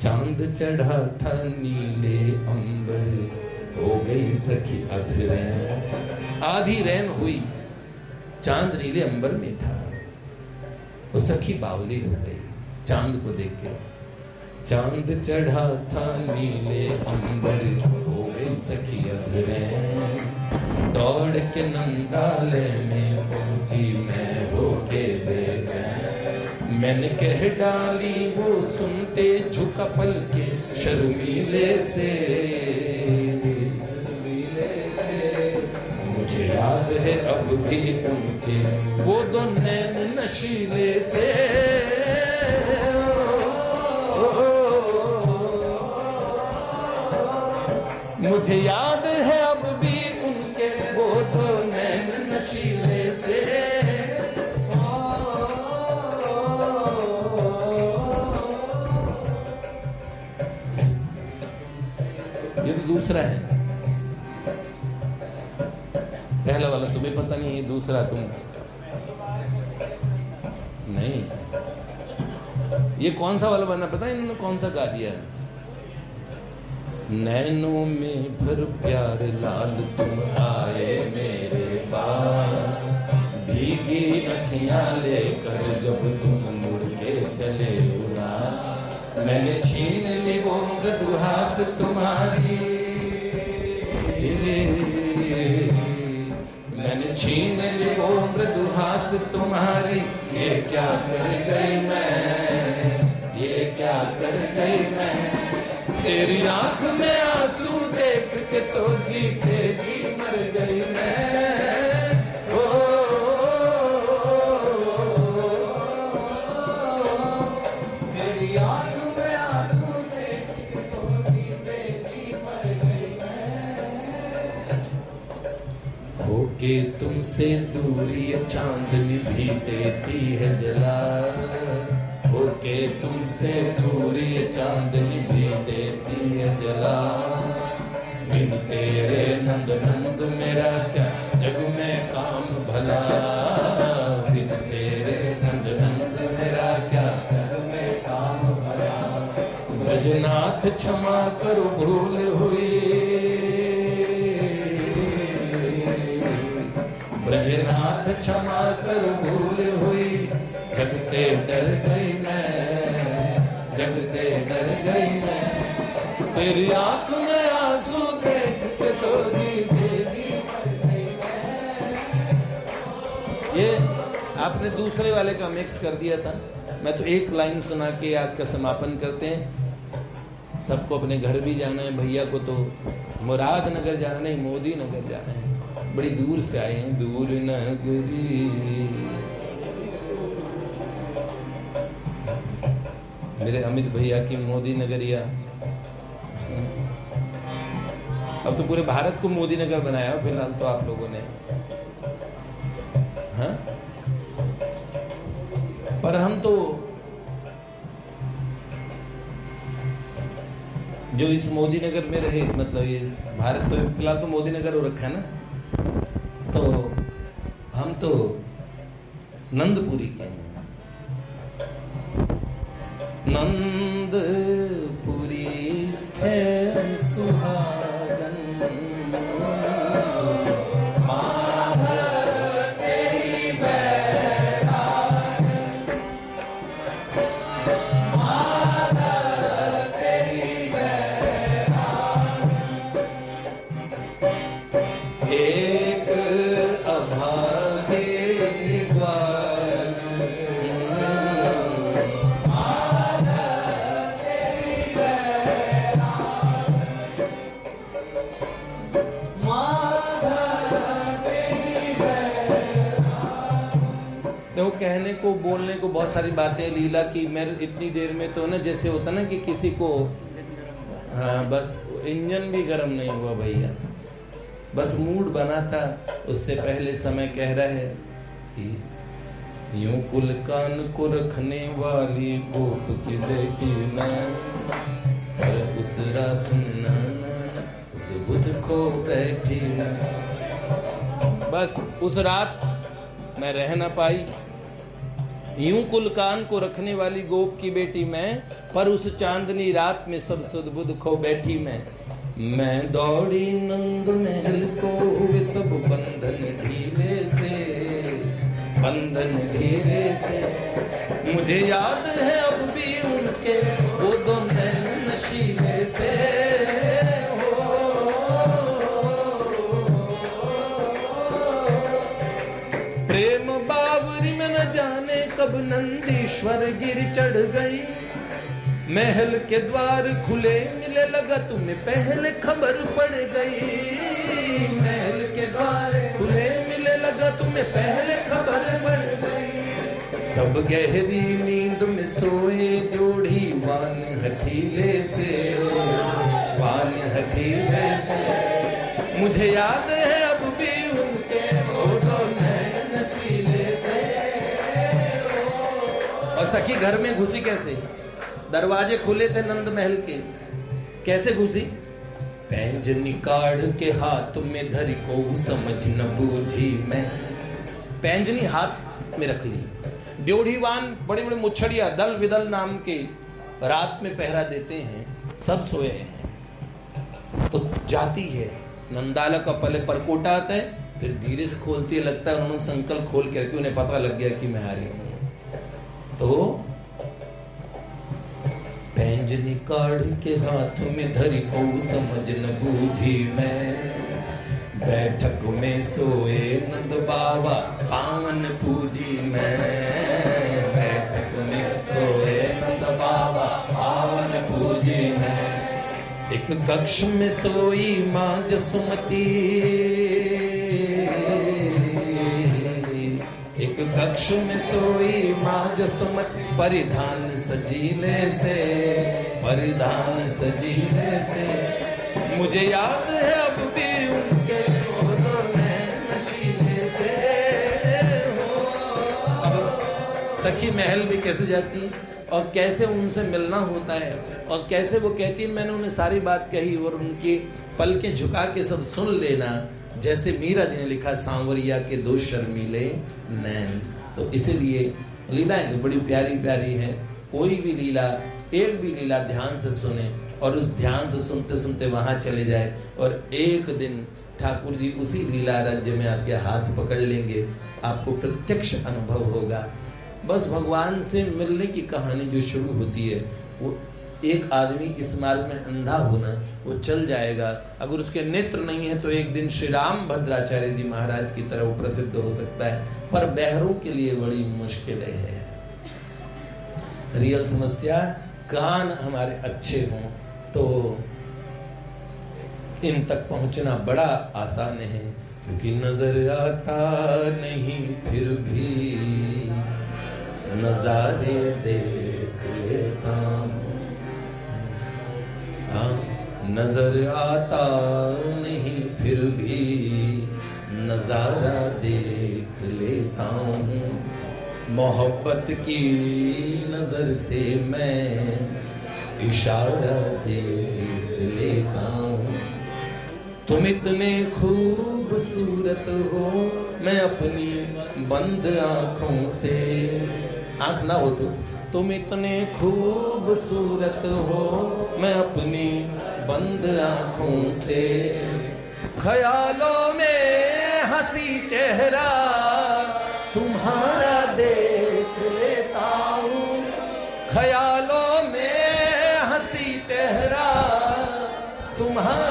चांद चढ़ा था नीले अंबर, हो गई सखी अधरैन। आधी रैन हुई, चांद नीले अंबर में था, वो सखी बावली हो गई चांद को देख के। चांद चढ़ा था नीले अंबर, हो गई सखी अधरैन। दौड़ के नंदालय में पहुंची मैं होके बेचैन। मैंने कह डाली वो सुनते झुका पल के शर्मीले से। मुझे याद है अब भी उनके वो दो नैन नशीले से। मुझे याद है अब भी उनके वो दो नैन नशीले से। ये तो दूसरा है, पहला वाला तुम्हें पता नहीं, ये दूसरा तुम नहीं। ये कौन सा वाला बना पता है इन्होंने कौन सा गा दिया? नैनों में भर प्यार लाल तुम आए मेरे पास, भीगी अखियां लेकर जब तुम मुड़ के चले उड़ा। मैंने छीन ली वो मधुहास तुम्हारी, चैन छीन ली वो मृदुहास तुम्हारी, ये क्या कर गई मैं, ये क्या कर गई मैं। तेरी आंख में आंसू देख के तो जीते जी मर गई मैं। तेरी आंख में आंसू देख के तो जीते जी मर गई मैं। होके तुमसे दूरी चांदनी भी देती है जला, होके तुमसे दूरी चांदनी भी देती है जला। बिन तेरे नंद नंद मेरा क्या जग में काम भला, बिन तेरे नंद नंद मेरा क्या जग में काम भला। ब्रजनाथ क्षमा करो भूल हुई, ब्रजनाथ क्षमा करो भूल हुई। जगते डर गई मैं, जगते डर गई मैं। तेरी आंख में आंसू देख के तो जीते जी मर गई मैं। ये आपने दूसरे वाले का मिक्स कर दिया था। मैं तो एक लाइन सुना के आज का समापन करते हैं। सबको अपने घर भी जाना है, भैया को तो मुरादनगर जाना नहीं, मोदी नगर जाना है। बड़ी दूर से आए हैं, दूर नगरी। मेरे अमित भैया की मोदी नगरिया, अब तो पूरे भारत को मोदी नगर बनाया फिलहाल तो आप लोगों ने, हाँ? पर हम तो जो इस मोदी नगर में रहे, मतलब ये भारत तो फिलहाल तो मोदी नगर हो रखा है ना, तो हम तो नंदपुरी के हैं। नंदपुरी है सुहागन, माधव तेरी बैराग, माधव तेरी बैराग। एक अभागे कहने को बोलने को बहुत सारी बातें लीला की। मेरे इतनी देर में तो ना जैसे होता ना कि किसी को, हाँ बस इंजन भी गर्म नहीं हुआ भैया, बस मूड बना था। उससे पहले समय कह रहा है कि यूं कुल कान को रखने वाली गोप की बेटी ना, पर उस रात ना बुध को बैठी ना। बस उस रात मैं रह ना पाई। यूं कुल कान को रखने वाली गोप की बेटी मैं, पर उस चांदनी रात में सब सुध बुध खो बैठी मैं दौड़ी नंद महल को हुए सब बंधन ढीले से, बंधन ढीले से। मुझे याद है अब भी उनके वो दो नैन नशीले से। प्रेम बावरी में न जाने कब नंदीश्वर गिर चढ़ गई। महल के द्वार खुले मिले लगा तुम्हें पहले खबर पड़ गई। महल के द्वार खुले मिले लगा तुम्हें पहले खबर पड़ गई। सब गहरी नींद में सोए जोड़ी वान हठीले से, वान हठीले से। मुझे याद है अब भी उनके फोटो नैन नशीले से। और सखी घर में घुसी कैसे? दरवाजे खुले थे नंद महल के, कैसे घुसी? पैंजनी काढ़ के हाथ में धरी को समझ न बूझी मैं। पैंजनी हाथ में रख ली। ड्योढ़ीवान बड़े बड़े मुच्छड़िया दल विदल नाम के रात में पहरा देते हैं, सब सोए हैं। तो जाती है नंदाला का पहले परकोटा आता है, फिर धीरे से खोलती है। लगता है उन्होंने संकल्प खोल करके उन्हें पता लग गया कि मैं आ रही हूं। तो पैंजनी काढ़ के हाथ में धरी को समझ न बूझी मैं। बैठक में सोए नंद बाबा पावन पूजी मैं। बैठक में सोए नंद बाबा पावन पूजी मैं। एक कक्ष में सोई माँ जसुमती, एक कक्ष में सोई माँ जसुमती, परिधान सजीले से, परिधान सजीले से। मुझे याद है अब भी उनके दोनों नैन नशीले से हो। अब सखी महल भी कैसे जाती और कैसे उनसे मिलना होता है और कैसे वो कहती है मैंने उन्हें सारी बात कही और उनकी पलकें झुका के सब सुन लेना। जैसे मीरा जी ने लिखा सांवरिया के दो शर्मीले नैन। तो इसीलिए लीलाएं तो बड़ी प्यारी प्यारी है। कोई भी लीला, एक भी लीला ध्यान से सुने और उस ध्यान से सुनते सुनते वहां चले जाए और एक दिन ठाकुर जी उसी लीला राज्य में आपके हाथ पकड़ लेंगे, आपको प्रत्यक्ष अनुभव होगा। बस भगवान से मिलने की कहानी जो शुरू होती है, वो एक आदमी इस मार्ग में अंधा होना, वो चल जाएगा। अगर उसके नेत्र नहीं है तो एक दिन श्री राम भद्राचार्य जी महाराज की तरह वो प्रसिद्ध हो सकता है, पर बहरों के लिए बड़ी मुश्किल है। रियल समस्या, कान हमारे अच्छे हों तो इन तक पहुंचना बड़ा आसान है, क्योंकि नजर आता नहीं फिर भी नजारे देख लेता हूं। नजर आता नहीं फिर भी नजारा देख लेता हूँ। मोहब्बत की नजर से मैं इशारा देख लेता हूँ। तुम इतने खूबसूरत हो, मैं अपनी बंद आंखों से, आंख ना हो तो तुम इतने खूबसूरत हो, मैं अपनी बंद आंखों से ख्यालों में हंसी चेहरा तुम्हारा देख लेता हूँ। ख्यालों में हंसी चेहरा तुम्हारा